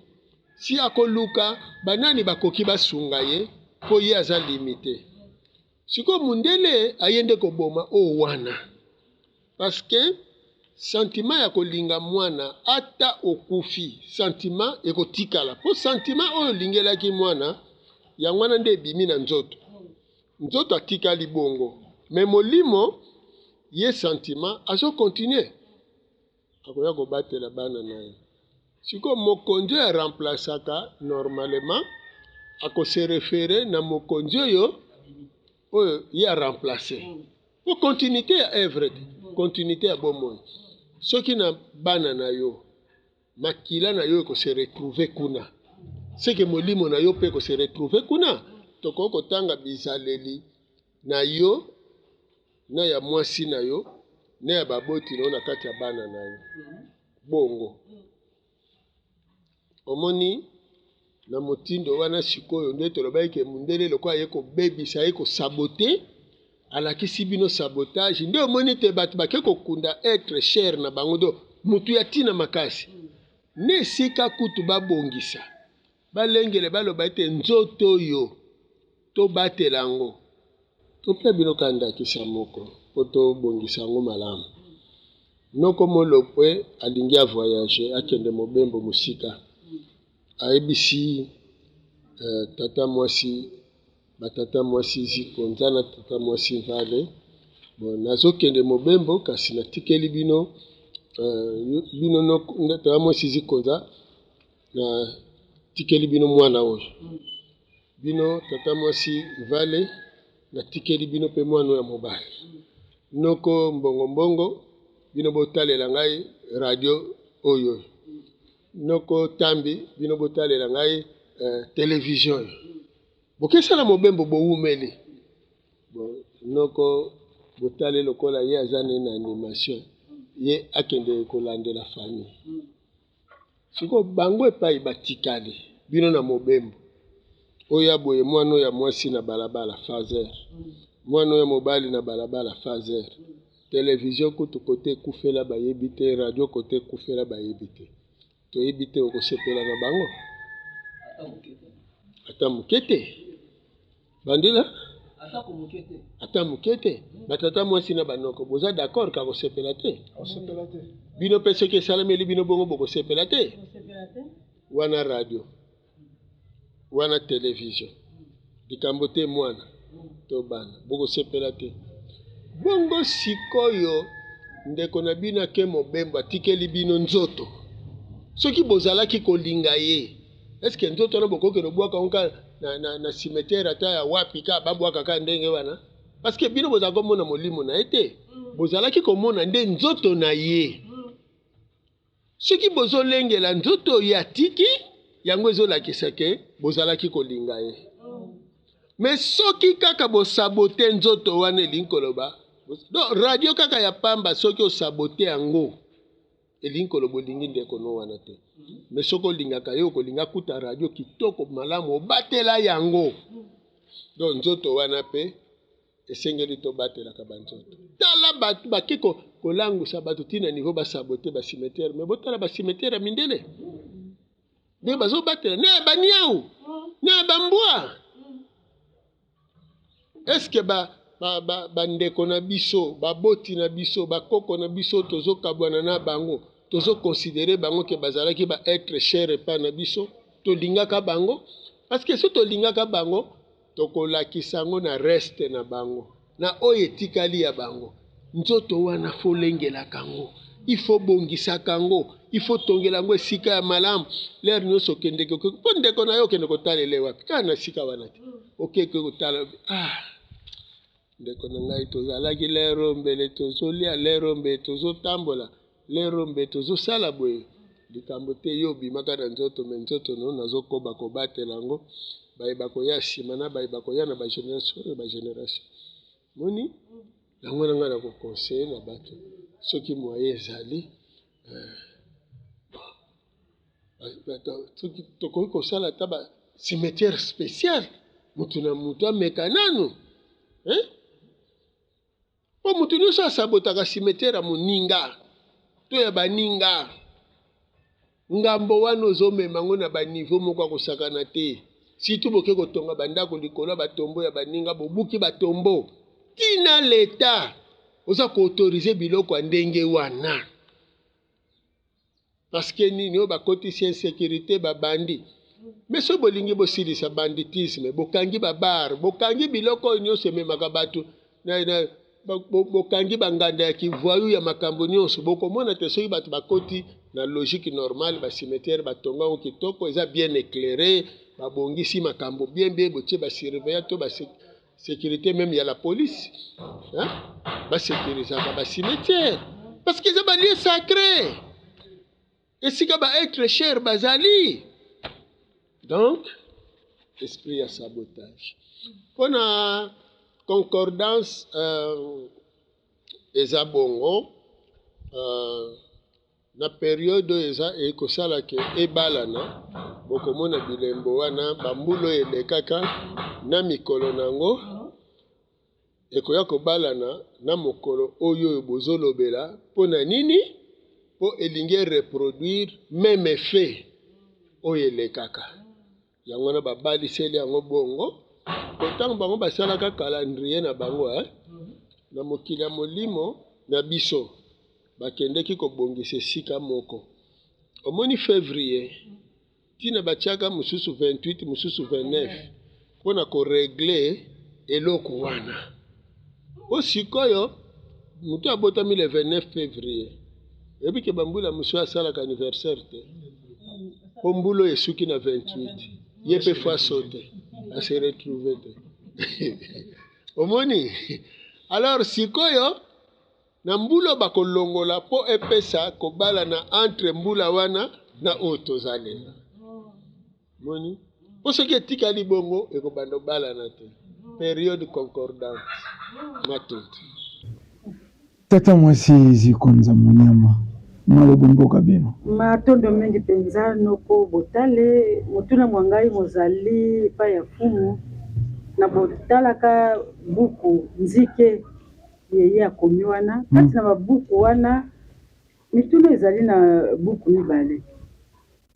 si akoluka banani bakoki basunga ye po ye aza limite siko mundele ayende koboma o wana parce que sentiment ya kolinga mwana ata okufi sentiment ekotikala po sentiment oyo olingelaki mwana ya mwana nde ebimi na nzoto nzoto atikali bongo me molimo ye sentiment azokontinue akoya kobatela bana na ye siko mokonzi oyo aremplasaka normalement akose refere na mokonzi oyo ye aremplace po continuité ya œuvre continuité ya bomoi soki na bana na yo makila na yo ekose retrouve kuna seke molimo na yo mpe ekose retrouve kuna tokoki kotanga bizaleli na yo na ya mwasi na yo na ya baboti na yo na kati ya bana na yo bongo omoni na motindo wana sikoyo nde tolobaki ke mundele lokola ye kobebisa ye kosabote alakisi bino sabotage nde omoni te bato bake kokunda être cher na bango do mutu ya ntina makasi nde esika kutu babongisa balengele baloba ete nzoto oyo tobatela yango topia bino kandakisa moko po tobongisa yango malamu noko molopwe alingi avoyage akende mobembo mosika ayebisi tata mwasi batata mwasi zikonza na tata mwasi vale bon nazokende mobembo kasi natikeli bino bino tata mwasi zikonza na tikeli bino mwana oyo bino tata mwasi vale natikeli bino mpe mwana ya mobali noko mbongo bino botalela ngai radio oyo noko tambi bino botalela ngai television bokesala mobembo bowumeli noko botale lokola ye aza na animation ye akende kolandela famille siko bango epai batikali bino na mobembo oyo aboye mwana oyo ya mwasi na balabala fazer mwana oyo ya mobali na balabala fazer television kutu kote ekufela bayebi te radio kote ekufela bayebi te toyebi te okosepela na bango ata moke te bandila ata moke te batata mwasi na banoko boza d'accord ka kosepela te bino mpe soki esalameli bino bongo bokosepela te wana radio wana television likambo te mwana to bana bokosepela te bongo sikoyo ndeko na bino ake mobembo atikeli bino nzoto soki bozalaki kolinga ye eske nzoto wana bokoki nobwaka onka na cimetière ata ya wapi ka babwaka ka ndenge wana parce que bino bozalaki komona molimo na ye te bozalaki komona nde nzoto na ye soki bozolengela nzoto oyo atiki yango ezolakisa ke bozalaki kolinga ye me soki kaka bosabote nzoto wana elingi koloba do radio kaka ya pamba soki osabote yango elingi koloba olingi ndeko no wana te me soki olingaka yo kolinga kuta radio kitoko malamu obatela yango do nzoto wana mpe esengeli tobatelaka banzoto tala bato bake kolangusa bato ntina niveau basabote bacimetière me botala bacimetière ya mindele nde bazobatela ne baniau ne bambwa eske bandeko na biso baboti na biso bakoko na biso tozokabwana na bango tozokonsidere bango ke bazalaki baêtre cher epa na biso tolingaka bango parce que so tolingaka bango tokolakisa yango na reste na bango na oyo etikali ya bango nzoto wana folengelaka yango ifo bongisaka yango ifo tongela yango esika ya malamu lere nyonso okendeke mpo ndeko na yo okende kotalele wapi kaka na sika wana te okeke kotala ndeko na ngai tozalaki lero mbele tozolia lero mbele tozotambola lero mbele tozosala boye likambo te yo obimaka na nzoto me nzoto no nazokoba kobatela yango bayeba koya nsima na bayeba koya na bagénération moni yango na ngai na kokonseye na bato soki moye ezali soki tokoki kosala ata bacimetière spéciale mutu na mutu ameka nanu po mutu nyonso asabotaka cimetière ya moninga to ya baninga ngambo wana ozomema ngo na baniveau moko akosakana te surtout boke kotonga bandako likolo ya batombo ya baninga bobuki batombo tina leta oza koautorize biloko ya ndenge wana parce que nini oyo bakotisi insécurité babandi mais so bolingi bosilisa banditisme bokangi babare bokangi biloko oyo nyonso ememaka bato bokangi banganda ya kivoyu ya makambo nyonso bokomona te soki bato bakoti na logique normale bacimetière batonga ngo kitoko eza bien éclairé babongisi makambo bien botie basurveillant to basécurité même ya la police basécurisaka bacimetière parce que eza balie sacré esika baêtre cher bazali donc esprit ya sabotage mpona concordance eza bongo na période oyo eza ekosalaka ebalana bokomona bilembo wana bambula oyo elekaka na mikolo nango ekoya kobalana na mokolo oyo bozolobela mpona nini mpo elingi reproduire même effet oyo elekaka yango wana babaliseli yango bongo ntango bango basalaka calendrier na bango na mokili ya molimo na biso bakendeki kobongisa esika moko omoni février ntina batiaka mosusu 28 mosusu 29 mpona koregle eloko wana po sikoyo moto abotami le 29 février ebike bambula mosusu asalaka anniversaire te po mbula oyo esuki na 28 ye mpe fo asote ase retrouve te omoni alors sikoyo na mbula bakolongola po epesa kobalana entre mbula wana na oyo tozalela moni po soki etikali bongo ekobanda obalana te période concordante matuti tata mwasi Zikonza Munyama malobo mboka bino matondo mengi penza noko botale motuna mwangai mozali pa ya fumu na botalaka buku nzike yeye akomi wana kati na babuku wana mituna ezali na buku mibale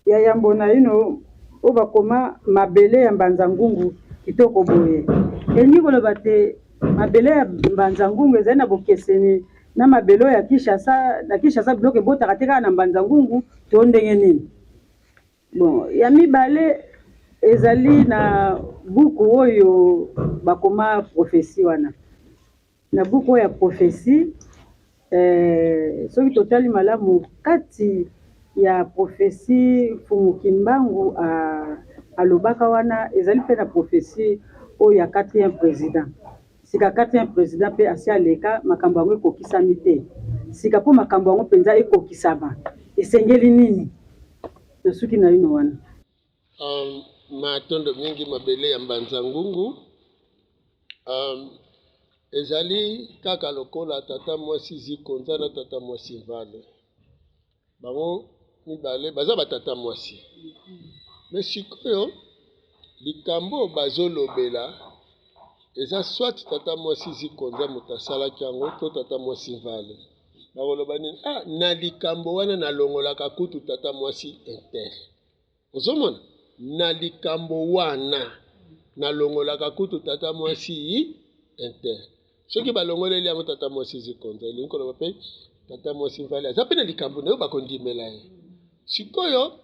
ya yambo na ino o bakoma mabele ya mbanza ngungu kitoko boye elingi koloba te mabele ya mbanza ngungu ezali na bokeseni na mabelo ya Kinshasa biloko ebotaka te kaka na mbanza ngungu to ndenge nini bon ya mibale ezali na buku oyo bakoma prophétie wana na buku ya prophétie soki totali malamu kati ya prophétie Fumuki Mbangu alobaka wana ezali mpe na prophétie oyo ya 4e président sika 4e président pe asi aleka makambo yango ekokisami te sika po makambo yango mpenza ekokisama esengeli nini tosuki na ino wana matondo mingi mabele ya mbanza ngungu ezali kaka lokola tata mwasi Zikonza na tata mwasi Vale bango mibale baza batata mwasi mais sikoyo likambo bazolobela eza soit tata mwasi Zikonza moto asalaki yango to tata mwasi Vale bakoloba nini na likambo wana nalongolaka kutu tata mwasi inter ozomona na likambo wana nalongolaka kutu tata mwasi inter soki balongoleli yango tata mwasi Zikonza elingi koloba mpe tata mwasi Vale aza mpe na likambo nayo bakondimela ye sikoyo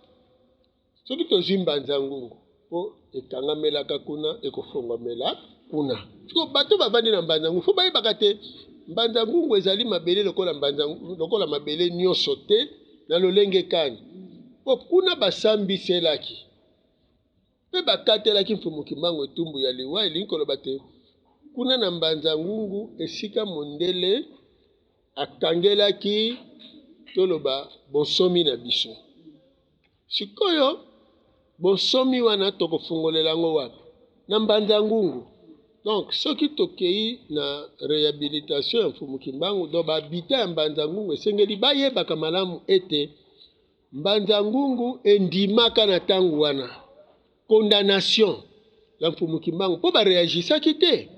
soki tozwi mbanza ngungu mpo ekangamelaka kuna ekofongwamela kuna siko bato bavandi na mbanza ngungu fo bayebaka te mbanza ngungu ezali mabele lokola mabele nyonso te na lolenge kani po kuna basambiselaki mpe bakatelaki Mfumuki Mbangu etumbu ya liwa elingi koloba te kuna na mbanza ngungu esika mondele akangelaki toloba bonsomi na biso sikoyo bonsomi wana tokofungolela yango wapi na mbanza ngungu donc soki tokei na réhabilitation ya Mfumuki Mbangu do babita ya mbanza ngungu esengeli bayebaka malamu ete mbanza ngungu endimaka na ntango wana condamnation la Mfumuki Mbangu mpo bareagisaki te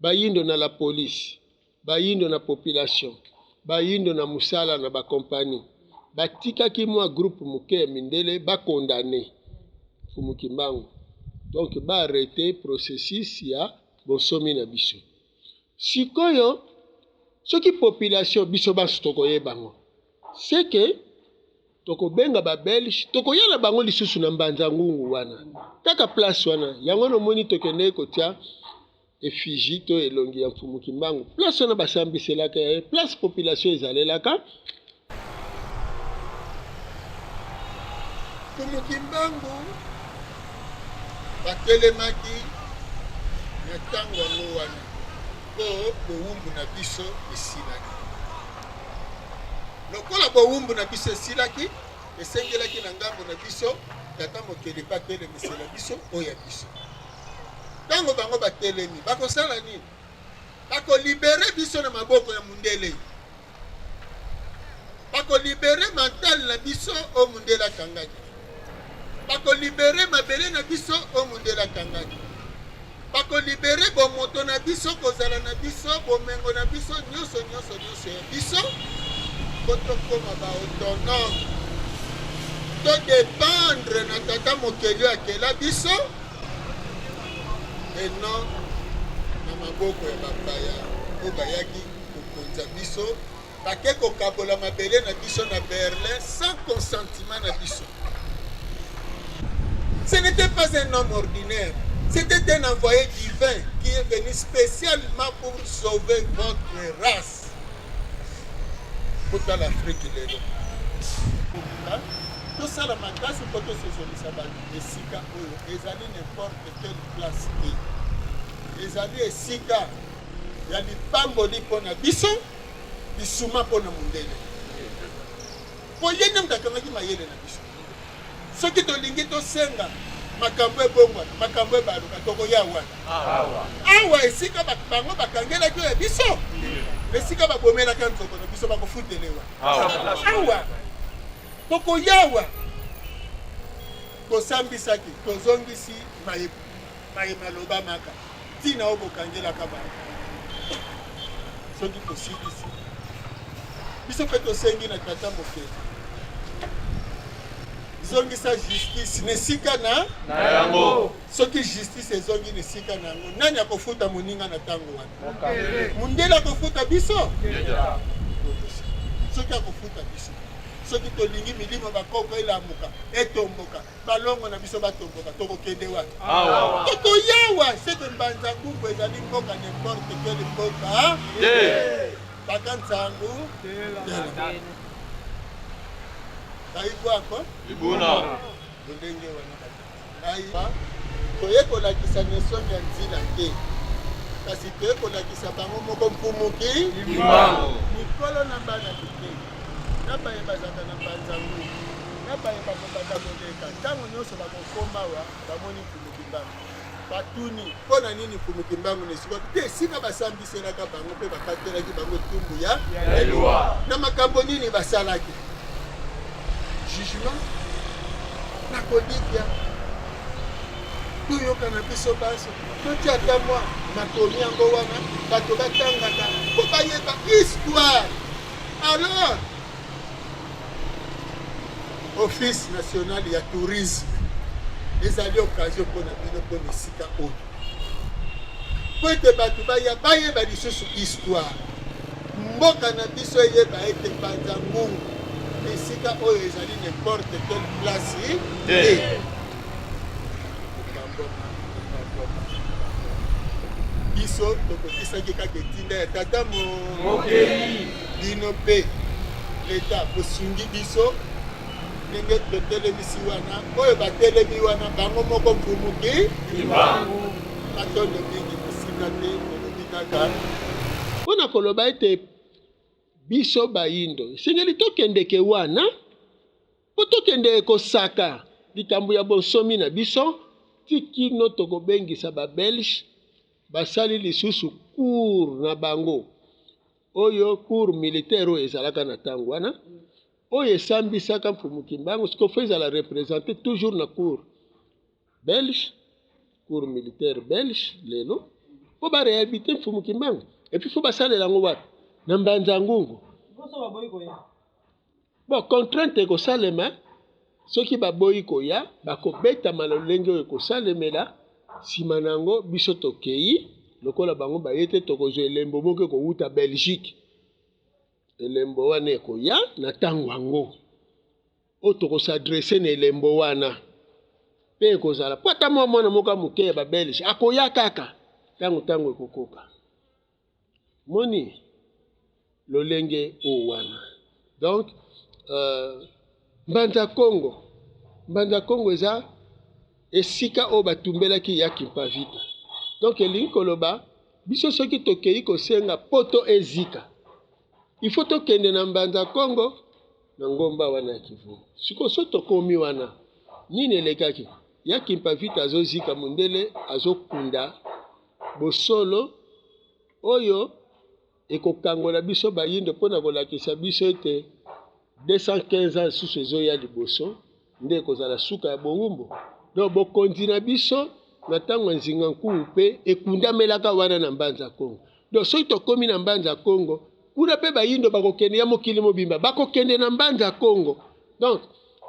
bayindo na la police bayindo na population bayindo na musala na bakompani batikaki mwa groupe moke ya mindele bakondane Fumu Kimbangu. Donc baarrete processus ya bonsomi na biso. Sikoyo soki population biso banso tokoyeba ngo c'est que tokobenga babelge tokoyala bango lisusu na mbanza ngungu wana kaka place wana yango nomoni tokende kotia effigie to elongi ya Fumu Kimbangu place wana basambiselaka ya place population ezalelaka Fumu Kimbangu batelemaki na ntango yango wana po bowumbu na biso esilaki lokola bowumbu na biso esilaki esengelaki na ngambo na biso tata mokili batelemisela biso oyo ya biso ntango bango batelemi bakosala nini bakolibere biso na maboko ya mundele bakolibere mental na biso o mundele akangaki bakolibere mabele na biso o mundele akangaki bakolibere bomoto na biso kozala na biso bomengo na biso nyonso ya biso po tokoma baautonome todépendre na tata mokeli oyo akela biso eno na maboko ya bapaya oyo bayaki kokonza biso bake kokabola mabele na biso na Berlin sans consentiment na biso. Ce n'était pas un homme ordinaire, c'était un envoyé divin qui est venu spécialement pour sauver votre race. Pour l'Afrique lelo. Tout ça la makasi pour tout ce joli sabbat. Esika oyo ezali n'importe quelle place et ezali esika ya lipamboli pona biso bisuma pona mundele. Po yene mtakangaki mayele na biso. Soki tolingi tosenga makambo ebongwa makambo ebaluka tokoya wana awa esika bango bakangelaki oyo biso esika babomelaki nzoko na biso bakofutelewa awa tokoyawa tosambisaki tozongisi mayemaloba maka ntina oyo bokangelaka bango soki tosilisi biso mpe tosengi na tata mokeli zongisa justice nesika na yango soki justice ezongi nesika na yango nani akofuta moninga na tango wana mundele akofuta biso soki akofuta biso soki tolingi milimo bakoko elamuka etomboka balongo na biso batomboka tokokende wana tokoyawa sete mbanza ngungu ezali mboka n'importe quelle mboka baka nzangu Taïwako, Ibuna, Ndenge wana. Toye kolakisa nation ya nzila te. Kasi toye kolakisa bango moko mpumuki, Kimbangu. Mikolo na bana te. Naba yebazaka na banzangu. Naba yebazaka moleka. Tango nyonso bakokoma wa bamoni Fumu Kimbangu. Batuni, pona nini Fumu Kimbangu nesiko te sika basambiselaka bango pe bakatelaki bango tumbu ya elwa. Na makambo nini basalaki? Jugement na kolikia tuyoka na biso basi totiata mwa makomi yango wana bato batangaka po bayeba histoire. Alors office national ya tourisme ezali occasion mpona bino mpona esika oyo po ete bato bayeba lisusu histoire mboka na biso eyeba ete panza ngungu esika oyo ezali n'importe quelle place biso tokokisaki kaka etinda ya tata mokeli bino mpe leta bosungi biso ndenge totelemisi wana oyo batelemi wana bango moko mpumuki Kimbangu batondo mingi mosika te olobi kaka mpona koloba ete biso bayindo esengeli tokendeke wana po tokende kosaka likambo ya bonsomi na biso tikino tokobengisa babelge basali lisusu cour na bango oyo cour militaire oyo ezalaka na ntango wana oyo esambisaka Fumu Kimbangu sikofo ezala représente toujours na cour belge cour militaire belge lelo po baréhabite Fumu Kimbangu epuis fo basalela yango wapi na mbanza ngungu bon contrainte ekosalema soki baboyi koya bakobetama lolenge oyo ekosalemela nsima na yango biso tokei lokola bango baye te tokozwa elembo moko ekowuta Belgique elembo wana ekoya na ntango yango oyo tokosadrese na elembo wana mpe ekozala po ata mwa mwana moko moke ya babelge akoya kaka ntango ekokoka moni lolenge oyo wana donc mbanza Congo eza esika oyo batumbelaki ya Kimpavita donc elingi koloba biso soki tokei kosenga poto ezika il faut tokende na mbanza Congo na ngomba wana ya Kivu siko so tokomi wana nini elekaki ya Kimpavita azozika mundele azokunda bosolo oyo ekokangola biso bayindo mpona kolakisa biso ete 215 ans susu ezoya liboso nde ekozala suka ya bowumbu donc bokonzi na biso na ntango ya nzinga nkulu mpe ekundamelaka wana na mbanza Congo donc soki tokomi na mbanza Congo kuna mpe bayindo bakokende ya mokili mobimba bakokende na mbanza Congo donc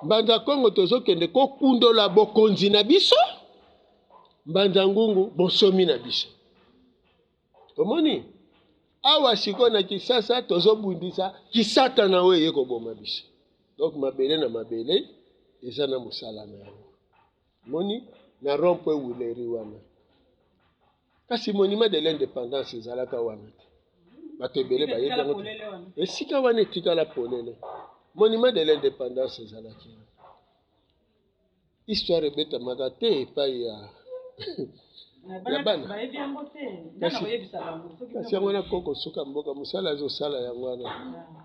mbanza Congo tozokende kokundola bokonzi na biso mbanza ngungu bonsomi na biso omoni awa sikoyo na Kisasa tozobundisa kisata na oyo eye koboma biso donc mabele na mabele eza na mosala na yango moni na rompo ewuleri wana kasi monument de l'indépendance ezalaka wana te bato ebele bayebi yango esika wana etikala polele monument de l'indépendance ezalaki histoire ebetamaka te epai ya bana kasi yango wana koko suka mboka mosala azosala yango wana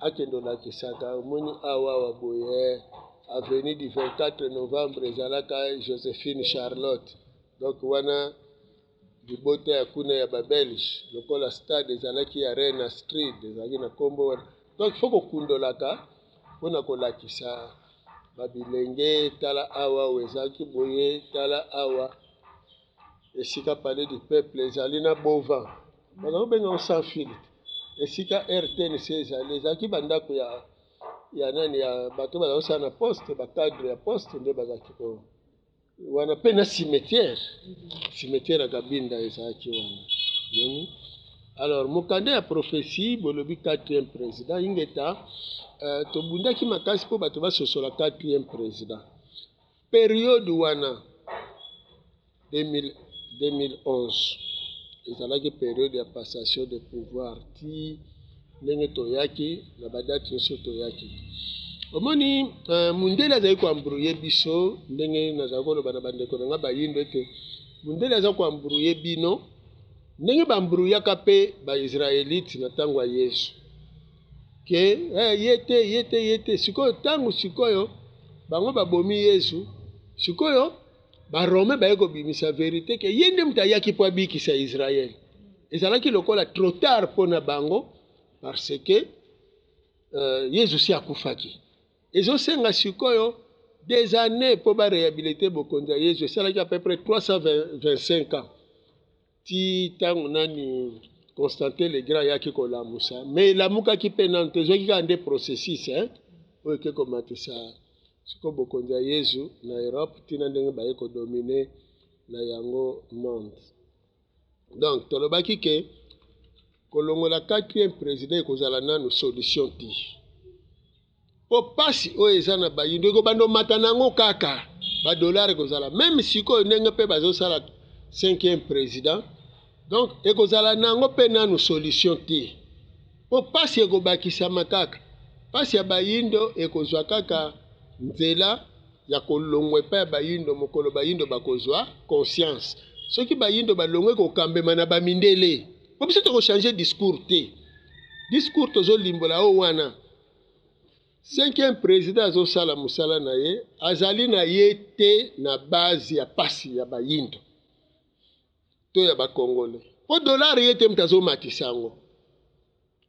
akende olakisaka omoni awa boye avenue du 24 novembre ezalaka Joséphine Charlotte donc wana libota ya kuna ya babelge lokola stade ezalaki ya Reine Astrid ezalaki na kombo wana donc faut kokundolaka mpona kolakisa babilenge tala awa oyo ezalaki boye tala awa esika palais du peuple ezali na bovin bazakobenga sans fil esika RTNC ezalaki bandako ya nani ya bato bazakosala na poste bacadre ya poste nde bazalaki ko wana mpe na cimetière ya Kabinda ezalaki wana moni alors mokanda ya prophétie bolobi 4e président ingeta tobundaki makasi mpo bato basosola 4e président période wana 2011 ezalaki période ya passation de pouvoir ti ndenge toyaki na badate nyonso toyaki omoni mundele azali koambrouye biso ndenge nazali koloba na bandeko na nga bayindo ete mundele aza koambrouye bino ndenge bambrouyaka mpe baisraélite na ntango ya Yesu ke ye te sikoyo ntango sikoyo bango babomi Yesu sikoyo barome baye kobimisa verité ke ye nde moto ayaki mpo abikisa Israel ezalaki lokola trop tard mpona bango parce que Yesu si akufaki ezosenga sikoyo des années mpo baréhabilité bokonzi ya Yesu esalaki à peu près 325 ans ti ntango nani Constantin le Grand ayaki kolamusa mais elamukaki mpe nano tezwaki kaka nde processus oyo eke komatisa siko bokonzi ya Yesu na Europe tina ndenge baye kodomine na yango monde donc tolobaki ke kolongola 4e président ekozala nano solution ti po pasi oyo eza na bayindo ekobanda omata nango kaka badolare ekozala même sikoyo ndenge mpe bazosala 5e président donc ekozala nango mpe nano solution ti po pasi ekobakisama kaka pasi ya bayindo ekozwa kaka nzela ya kolongwa epai ya bayindo mokolo bayindo bakozwa conscience soki bayindo balongwe kokambema na bamindele po biso tokochange discours te discours tozolimbola oyo wana 5e président azosala mosala na ye azali na ye te na base ya pasi ya bayindo to ya bakongole po dolare ye te moto azomatisa yango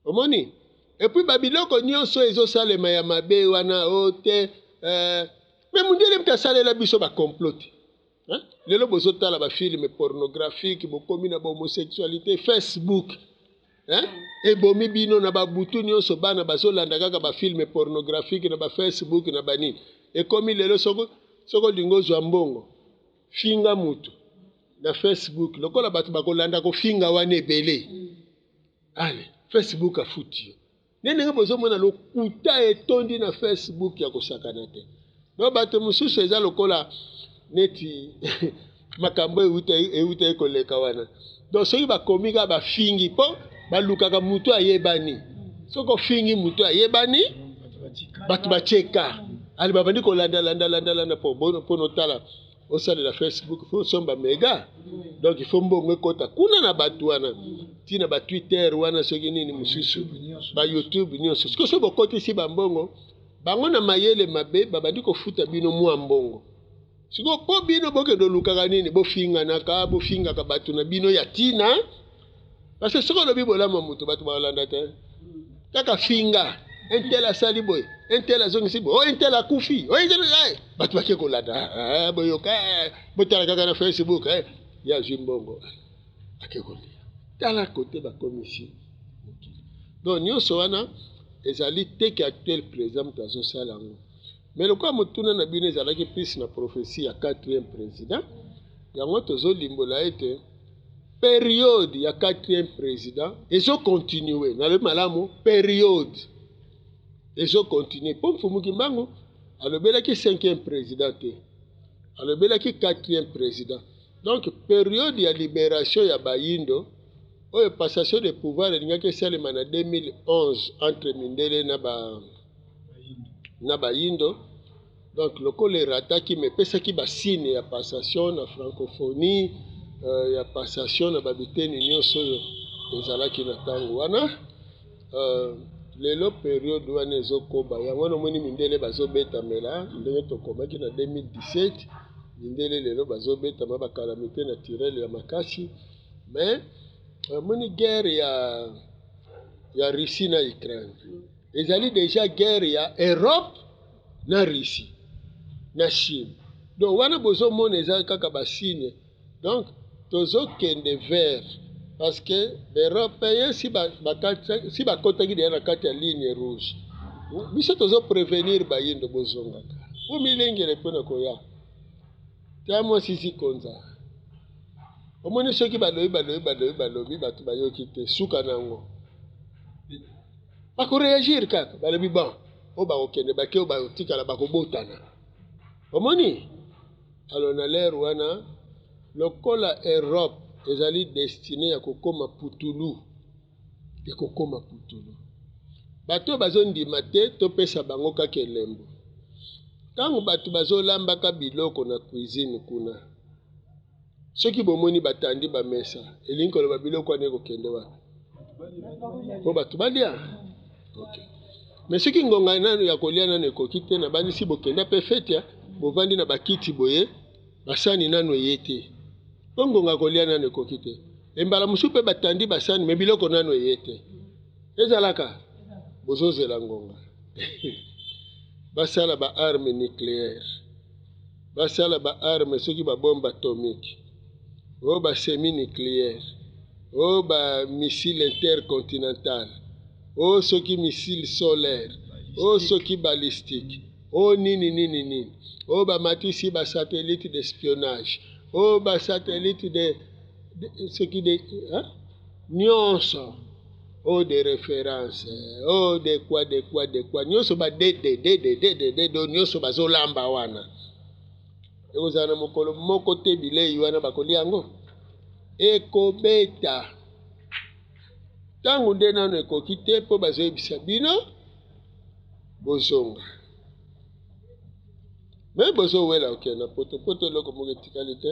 omoni epuis babiloko nyonso ezosalema ya mabe wana o te me mundele moto asalela biso bacomplot te lelo bozotala bafilme pornographique bokomi na bahomosexualité Facebook ebomi bino na babutu nyonso bana bazolanda kaka bafilme pornographique na bafacebook na banini ekomi lelo soko lingo ozwa mbongo finga mutu na Facebook lokola bato bakolanda kofinga wana ebele ale Facebook afuti yo ndenge bozomona lokuta etondi na Facebook ya kosakana te no bato mosusu eza lokola neti makambo euta ekoleka wana donc soki bakomi kaka bafingi mpo balukaka mutu ayebani soko ofingi mutu ayebani bato bacheka ali babandi kolanda mpo notala osalela Facebook fo somba mega donc il faut mbongo ekota kuna na bato wana tina ba Twitter wana soki nini mosusu ba YouTube nyonso siko so bokotisi bambongo bango na mayele mabe babandi kofuta bino mwa mbongo siko po bino bokendo lukaka nini bofingaka bato na bino ya tina parce que soko lobi bolama mutu bato balanda te kaka finga entela sali boy entela zongisi boy entela kufi bato bake kolanda boyoka botala kaka na Facebook ya jimbongo ake kolia tala kote ba commission donc nyonso wana ezali teke actuel président azosala yango mais lokola motuna na bino ezalaki plus na prophétie ya 4e président yango tozolimbola ete période ya 4e président ezokontinue na le malamu période ezokontinue mpo mfumuki mbangu alobelaki 5e président te alobelaki 4e président donc période ya libération ya bayindo oyo passation de pouvoir elingaki esalema na 2011 entre mindele na bayindo donc lokola erataki mepesaki basine ya passation na francophonie ya passation na babiteni nyonso oyo ezalaki na ntango wana lelo periode wana ezokoba yango nomoni mindele bazobetamela ndenge tokomaki na 2017 mindele lelo bazobetama bakalamite naturele ya makasi mais moni guerre ya Russie na Ukraine ezali déjà guerre ya Europe na Russie na Chine donc wana bozomona eza kaka basine donc tozokende vers parce que l'Européen si bakotaki deya na kati ya ligne rouge biso tozoprevenir bayindo bozongaka po milengele mpo na koya tia mwasisi konza omoni soki balobi bato bayoki te suka nango bakoreagir kaka balobi bon oyo bakokende bake oyo bakotikala bakobotana omoni alo na lere wana lokola Europe ezali destiné ya kokoma putulu bato bazondima te topesa bango kaka elembo ntango bato bazolambaka biloko na cuisine kuna soki bomoni batandi bamesa elingi koloba biloko wana ekokende wana po bato balia okay. Mais soki ngonga nano ya kolia nano ekoki te na bandisi bokenda mpe fete bovandi na bakiti boye basani nano eye te po ngonga kolia nano ekoki te embala mosusu mpe batandi basani me biloko nano eye te ezalaka bozozela ngonga basala baarme nucléaire basala baarme soki babombe atomique oyo basemi nucléaire oyo bamissile intercontinental oyo soki missile solaire oyo soki balistique oyo nini oyo bamatisi basatellite d'espionnage oyo basatellite de soki de nyonso oyo de référence oyo de quoi nyonso do nyonso bazolamba wana ekozala na mokolo moko te bilei wana bakolia yango ekobeta ntango nde nano ekoki te mpo bazoyebisa bino bozonga me bozowela okenda poto eloko moko etikali te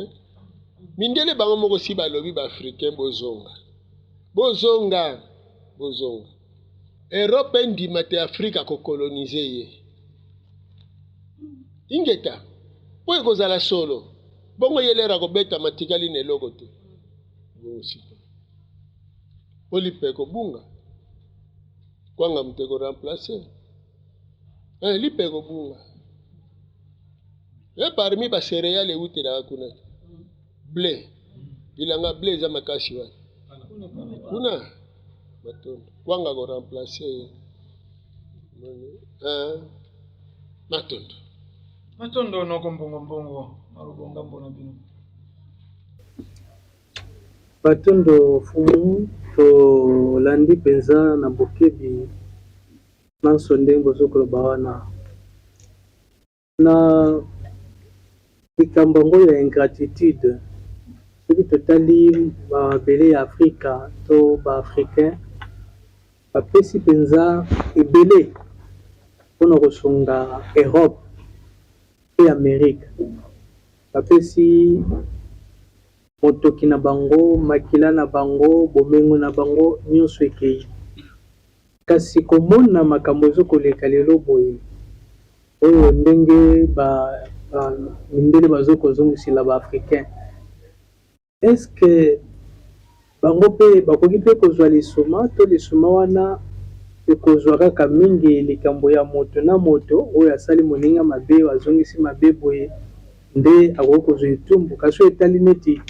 mindele bango moko si balobi baafricain bozonga Europe endima te Afrika kokolonize ye ingeta po ekozala solo bongo yelera kobeta matikali na eloko te olipeko bunga kwanga mteko remplacer lipeko bunga parmi ba céréales eutelaka kuna blé bilanga blé eza makasi wana kuna Matondo kwanga ko remplacer Matondo Matondo noko mbongo malobonga mbona bino. Matondo fumu tolandi mpenza na bokebi nyonso ndenge bozokoloba wana na likambo yango ya ingratitude soki totali babele ya afrika to baafricain bapesi mpenza ebele mpona kosunga europe mpe amerika bapesi motoki na bango makila na bango bomengo na bango nyonso ekei kasi komona makambo ezokoleka lelo boye oyo ndenge mindele bazokozongisela baafricain eske bango mpe bakoki mpe kozwa lisuma to lisuma wana ekozwa kaka mingi likambo ya moto na moto oyo asali moninga mabe azongisi mabe boye nde akoki kozwa etumbu kasi oyo etali neti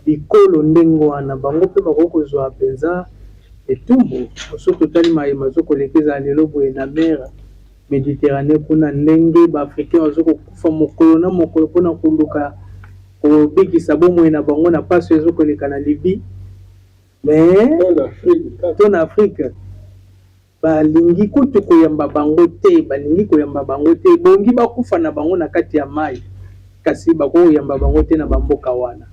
bikolo ndenge wana bango mpe bakoki kozwa mpenza etumbu mosusu totali mayema azokoleka ezala lelo boye na mer méditerranée kuna ndenge baafricain bazokokufa mokolo na mokolo mpona koluka kobikisa bomoi na bango na mpasi ezokoleka na Libye mais to na Afrique balingi kutu koyamba bango te bongi bakufa na bango na kati ya mai kasi bakoyamba bango te na bamboka wana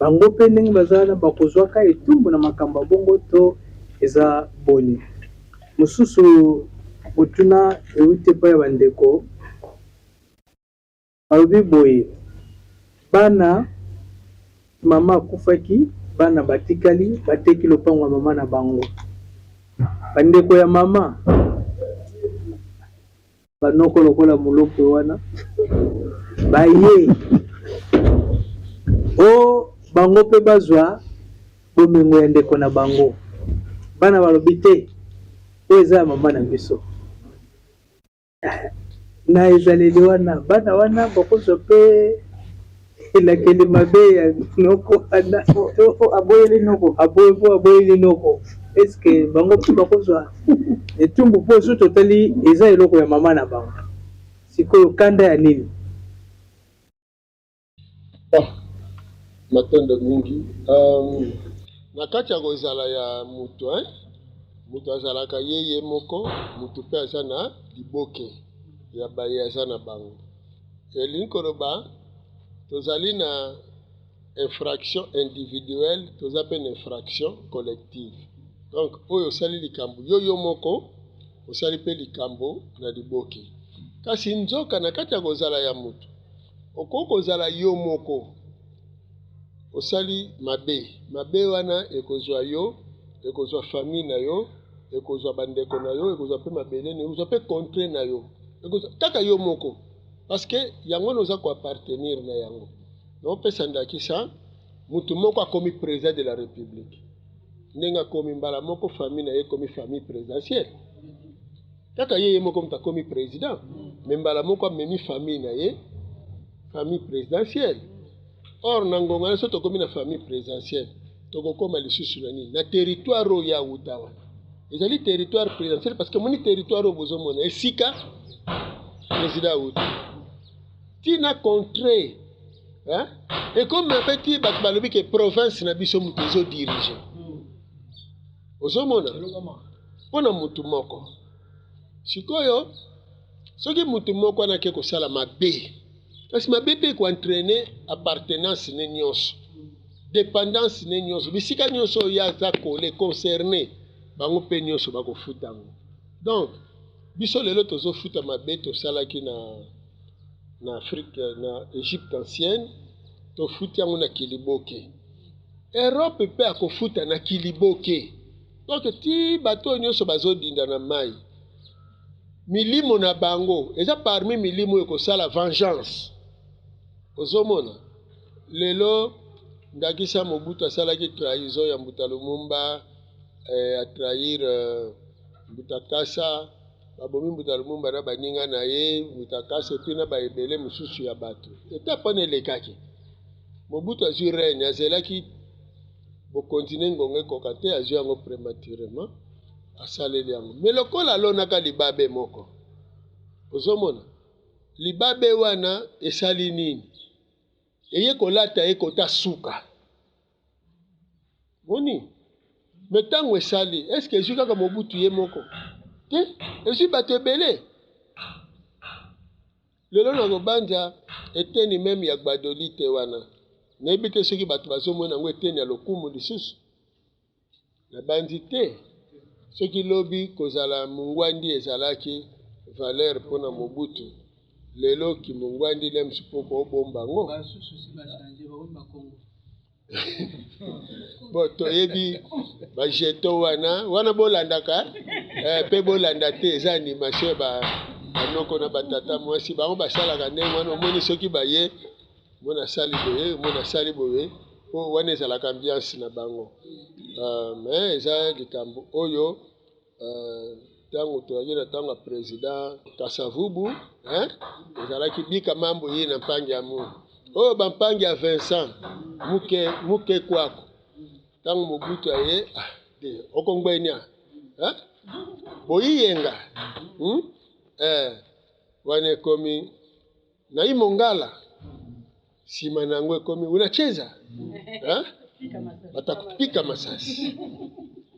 bango mpe ndenge bazala bakozwaka etumbu na makambo ya bongo to eza boni mosusu botuna euti epai ya bandeko balobi boye bana mama akufaki bana batikali bateki lopango ya mama na bango bandeko ya mama banoko lokola moloko wana baye o bango mpe bazwa bomengo ya ndeko na bango bana balobi te oyo eza ya mama na biso na ezaleli wana bana wana bakozwa mpe elakeli mabe ya noko wana aboyeli noko eske bango mpe bakozwa etumbu mpo so totali eza eloko ya mama na bango sikoyo kanda ya nini Matondo mingi na kati ya kozala ya mutu mutu azalaka ye moko mutu mpe aza na liboke ya baye aza na bango elingi koloba tozali na infraction individuelle toza mpe na infraction collective donc oyo osali likambo yo moko osali mpe likambo na liboke kasi nzoka na kati ya kozala ya mutu okoki kozala yo moko osali mabe wana ekozwa yo ekozwa famille na yo ekozwa bandeko na yo ekozwa mpe mabele na yo ekozwa mpe contre na yo kaka yo moko parce que yango wana oza koappartenir na yango naopesa ndakisa mutu moko akomi président de la république ndenge akomi mbala moko famille na ye ekomi famille présidentielle kaka ye moko mutu akomi président me mbala moko amemi famille na ye famille présidentielle or na ngonga na so tokomi na famille présidentielle tokokoma lisusu na nini na territoire oyo ya wuta wana ezali territoire présidentielle parce que moni territoire oyo bozomona esika président awuta tina contré ekomi mpe ti bato balobi ke province na biso moto ezodirige ozomona mpona motu moko sikoyo soki motu moko wana ake kosala mabe kasi mabe mpe ekoentraîne appartenance ne nyonso dépendance ne nyonso bisika nyonso oyo aza kole concerné bango mpe nyonso bakofuta yango donc biso lelo tozofuta mabe tosalaki na Afrique na Égypte ancienne tofuti yango na kiliboke Europe mpe akofuta na kiliboke donc ti bato nyonso bazodinda na mai milimo na bango eza parmi milimo oyo ekosala vengeance ozomona lelo ndakisa Mobutu asalaki trahison ya Mbuta Lumumba atrahir Mbuta Kasa babomi Mbuta Lumumba na baninga na ye Mbuta Kasa epi na baebele mosusu ya bato eta mpona elekaki Mobutu azwi règne azelaki bokontinue ngongo ekoka te azwi yango prématurément asaleli yango me lokola alonaka libabe moko ozomona libabe wana esali nini eye kolata ye kota suka boni me ntango esali eske ezwi kaka mobutu ye moko te ezwi bato ebele lelo na kobanja eteni meme ya gbadoli te wana nayebi te soki bato bazomona yango eteni ya lokumu lisusu nabandi te soki lobi kozala mungwandi ezalaki valeur mpona mobutu lelo kimungwandi lemsi mpo koobomba yango bo toyebi bajeto wana bolandaka mpe bolanda te eza animation banoko na batata mwasi bango basalaka ndenge wana omoni soki baye mona sali boye po wana ezalaka ambiance na bango me eza likambo oyo ntango toyaki na ntango ya président Kasavubu ezalaki bika mambo ye na mpangi ya munu oyo bampangi ya Vincent muke kwako ntango mobutu aye okongwenia boyiyenga wana ekomi nayi mongala nsima nango ekomi unacheza batakupika masasi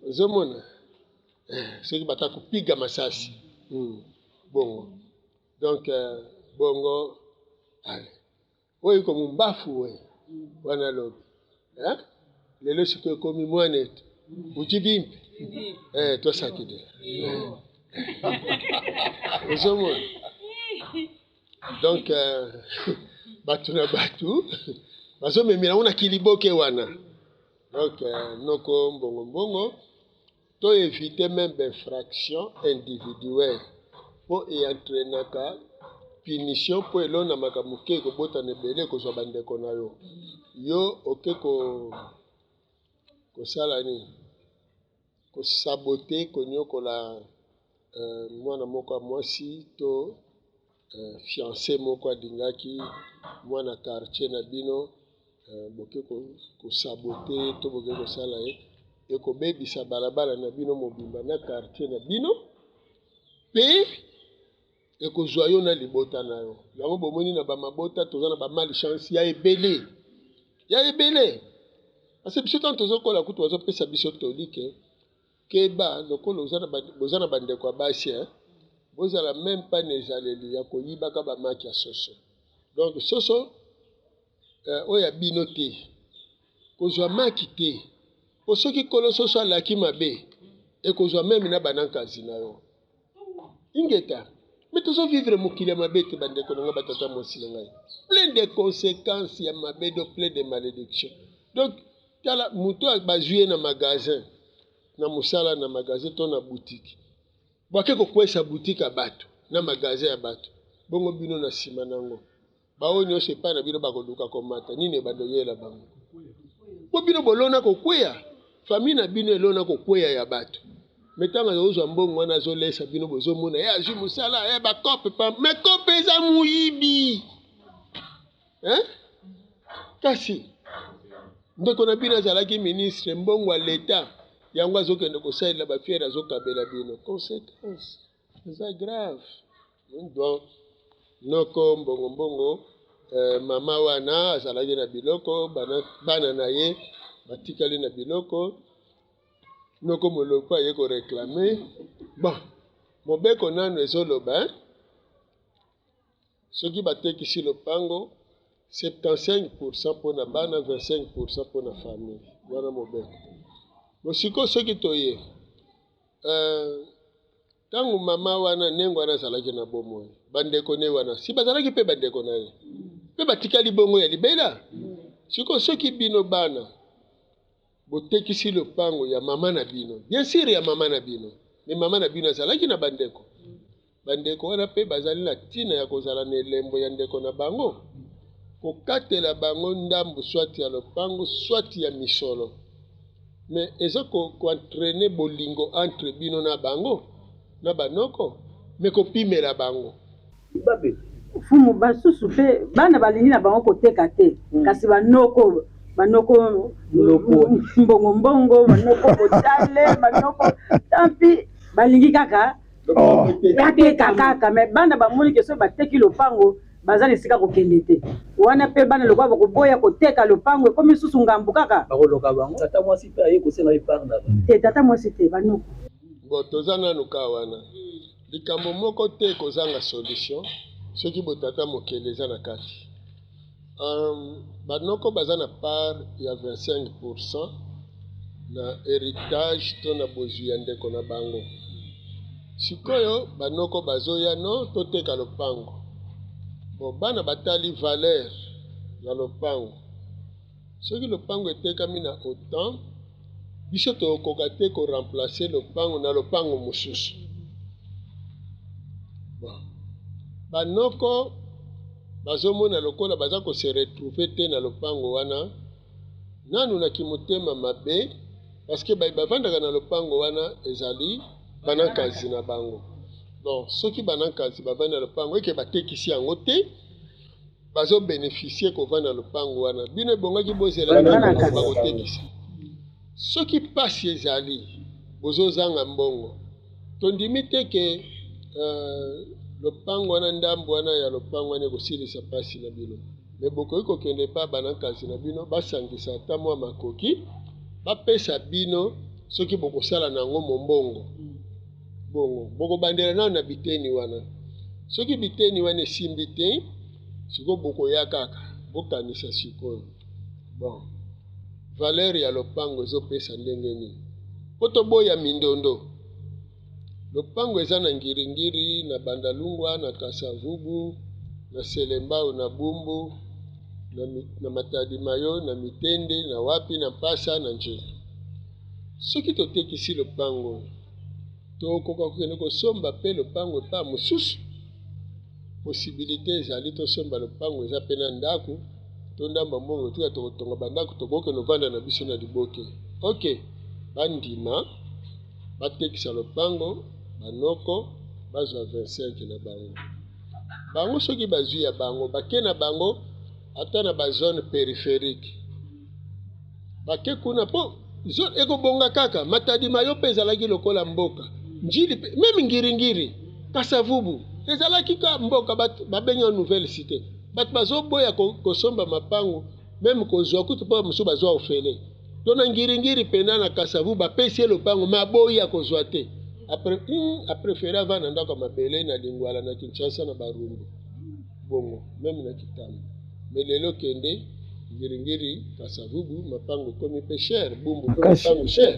ozomona soki batakupiga masasi bongo donc bongo oyo komi mbafu we wana lobi lelo sikoyo ekomi mwana etu ujibimpe tosaki de ozomona donc bato na bato bazomemela ngo na kiliboke wana donc noko mbongo to éviter même d'infraction individuelle po eentrenaka punition po elonamaka moke ekobotana ebele kozwa bandeko na yo oke kosala nini kosabote konyokola mwana moko ya mwasi to fiancé moko adingaki mwana quartier na bino boke kosabote to boke kosala ye ekobebisa balabala na bino mobimba na quartier na bino mpe ekozwa yo na libota na yo yango bomoni na bamabota toza na bamalchance ya ebele ase biso ntango tozokola kutu bazopesa biso tolike keba lokola boza na bandeko ya basi bozala même pas na ezaleli ya koyibaka bamaki ya soso donc soso oyo ya bino te kozwa maki te po soki kolo soso alaki mabe ekozwa meme na banankazi na yo ingeta me tozovivre mokili ya mabe te bandeko na nga batata mwasi na ngai plein de conséquences ya mabe do plein de malédiction donc tala moto bazwi ye na magasin na mosala na magasin to na boutique bwake kokwesa boutique ya bato na magasin ya bato bongo bino na nsima nango baoyo nyonso epai na bino bakoluka komata nini ebandoyela bango po bino bolona kokweya famille na bino elona kokweya ya bato metanga ozwa mbongo wana azolesa bino bozomona ye azwi mosala ye bakope pa me kope eza moyibi kasi ndeko na bino azalaki ministre mbongo ya leta yango azokende kosalela bafiere azokabela bino conséquence eza grave donc noko mbongo mama wana azalaki na biloko bana na ye batikali na biloko noko moloko aye koreklame bon mobeko nano ezoloba soki batekisi lopango 75% mpona bana 25% mpona famille wana mobeko mosiko soki toye ntango mama wana ndenge wana azalaki na bomoi bandeko ne wana si bazalaki mpe bandeko na ye mpe batikali bongo ya libela siko soki bino bana botekisi lopango ya mama na bino bien sûr ya mama na bino me mama na bino azalaki na bandeko wana mpe bazali na ntina ya kozala na elembo ya ndeko na bango kokatela bango ndambu swati ya lopango swati ya misolo me eza koentraîne bolingo entre bino na bango na banoko me kopimela bango fumu basusu mpe bana balingi na bango koteka te kasi banoko banoko Monoko. mbongo banoko motale banoko tampi balingi kaka bateka kaka me bana bamoni ke so bateki lopango baza esika kokende te wana mpe bana lokwa bakoboya koteka lopango ekomi susu ngambu kaka bakoloka bango tata mwasi mpe aye kosenga epargne te tata mwasi te banoko Bon, toza nanu ka wana likambo moko te kozanga solution soki botata mokele eza na kati banoko baza na part ya 25% na héritage to na bozwi ya ndeko na bango sikoyo banoko bazoya no toteka lopango bon bana batali valeur ya lopango soki lopango etekami na autant biso tokoka te koremplace lopango na lopango mosusu bon banoko bazomona lokola baza kose retrouve te na lopango wana nanu na kimotema mabe parceke bavandaka na lopango wana ezali banankazi na bango donc soki banankazi bavandi na lopango eke batekisi yango te bazobénéficie kovanda na lopango wana bino ebongaki bozela bakotekisa soki pasi ezali bozozanga mbongo tondimi te ke lopango wana ndambo wana ya lopango wana ekosilisa pasi na bino me bokoki kokende pa banankazi na bino basangisa ata mwa makoki bapesa bino soki bokosala nango mombongo bongo bokobandela nano na biteni wana soki biteni wana esimbi te sikoyo bokoya kaka bokanisa sikoyo bon valeur ya lopango ezopesa ndenge nini po toboya mindondo lopango eza na ngiringiri na bandalungwa na kasavubu na selembao na bumbu na matadi mayo na mitende na wapi na mpasa na njela soki totekisi lopango tokoka kokende kosomba mpe lopango epa mosusu possibilité ezali tosomba lopango eza mpe na ndako to ndamba mbongo tuka tokotonga bandako tokokende ovanda na biso na liboke ok bandima batekisa lopango banoko bazwa 25 na bango bango soki bazwi ya bango bake na bango ata na bazone périphérique bake kuna mpo zone ekobonga kaka matadi mayo mpe ezalaki lokola mboka njili mpe meme ngiringiri kasavubu ezalaki ka mboka babenga nouvelle cité bato bazoboya kosomba mapango meme kozwa kutu mpo mosusu bazwa ofele to na ngiringiri pena na kasavubu bapesi ye lopango maboya kozwa te apréféré ava na ndako ya mabele na lingwala na kinshasa na barumbu bongo meme na kitambo me lelo kende ngiringiri kasavubu mapango ekomi mpe cher bumbu mpe mapango cher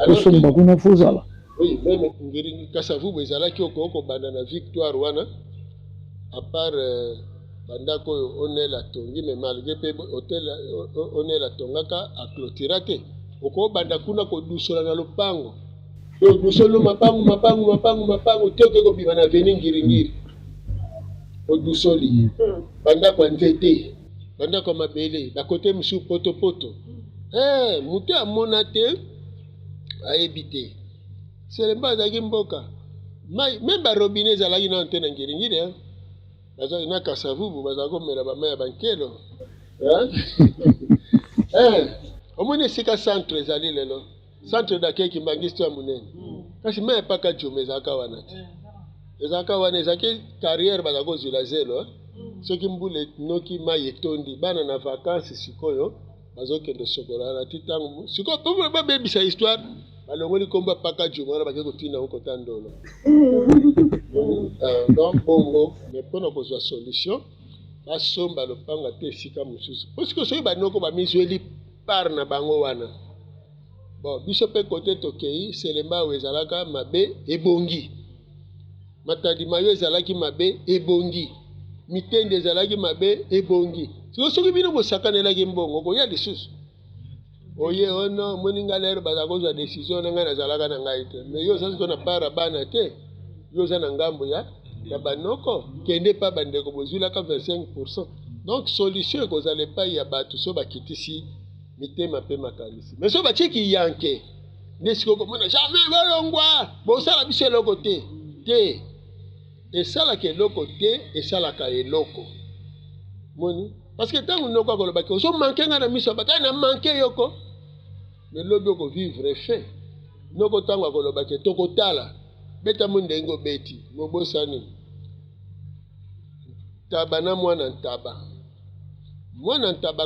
kosomba kuna fozala oui meme ngiringiri kasavubu ezalaki okobanda na victoire wana apart bandako oyo onel atongi me malgré mpe hotel onel atongaka aclotira te okobanda kuna kodusola na lopango odusolo mapango te oke kobima na veni ngiringiri odusoli bandako ya nzete bandako ya mabele bakote mosusu potopoto moto amona te ayebi te selemba azalaki mboka mai me barobine ezalaki nano te na ngiringiri bazali na kasavubu bazalaki komela bamai ya bankelo omoni esika centre ezali lelo centre dakeki mbangisi ya monene kasi mai epaka joma ezalaka wana te ezalaka wana ezalaki carrière bazalaki kozwila zelo soki mbula enoki mai etondi bana na vacances sikoyo bazokende sokola na ti ntango sikoyo mpo babebisa histoire balongoli kombo apaka joma wana bake kotina ngo kota ndolo donc bongo me mpona kozwa solution basomba lopango te esika mosusu mpo sikoyo soki banoko bamizweli part na bango wana bon biso mpe kote tokei selemba oyo ezalaka mabe ebongi matadi mayo ezalaki mabe ebongi mitende ezalaki mabe ebongi sikoyo soki bino bosakanelaki mbongo koya lisusu oye ono moninga lero bazala kozwa décision na ngai nazalaka na ngai te mais yo oza sikoyo na para bana te yo oza na ngambo ya banoko kende pa bandeko bozwilaka 25%. Donc solution ekozala epai ya bato so bakitisi mitema mpe makanisi mais so batieki yanke nde sikoyo komona jamais bolongwa bosala biso eloko te esalaka eloko te esalaka eloko moni parce que tant qu'on a quoi le bac so manquer na miso bataille na manquer yoko mais lobi ko vivre fait noko tango ko le bac to ko tala beta mundengo beti mobosani taba na mwana ntaba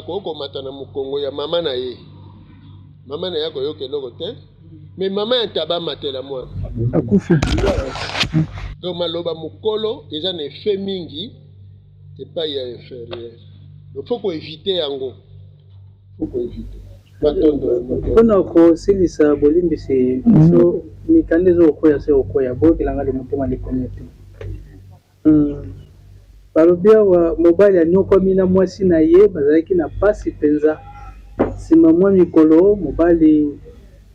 ko mata na mukongo ya mama na ye ko yoke loko te mais mama ya ntaba matela mwana akufi donc maloba mukolo eza na effet mingi et pas ya inférieur donc faut éviter yango mpona kosilisa bolimbisi biso mikanda ezokoya se okoya boyokelanga limotema likomia te balobi awa mobali anyokwami na mwasi na ye bazalaki na pasi mpenza nsima mwa mikolo mobali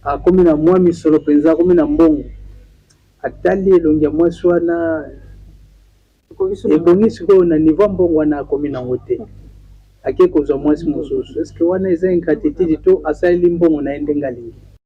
akomi na mwa misolo mpenza akomi na mbongo atali elongi ya mwasi wana ebongi sikoyo na niveau ya mbongo wana akomi nango te ake kozwa mwasi mosusu eske wana eza incatitude to asaleli mbongo na ye ndenge alingi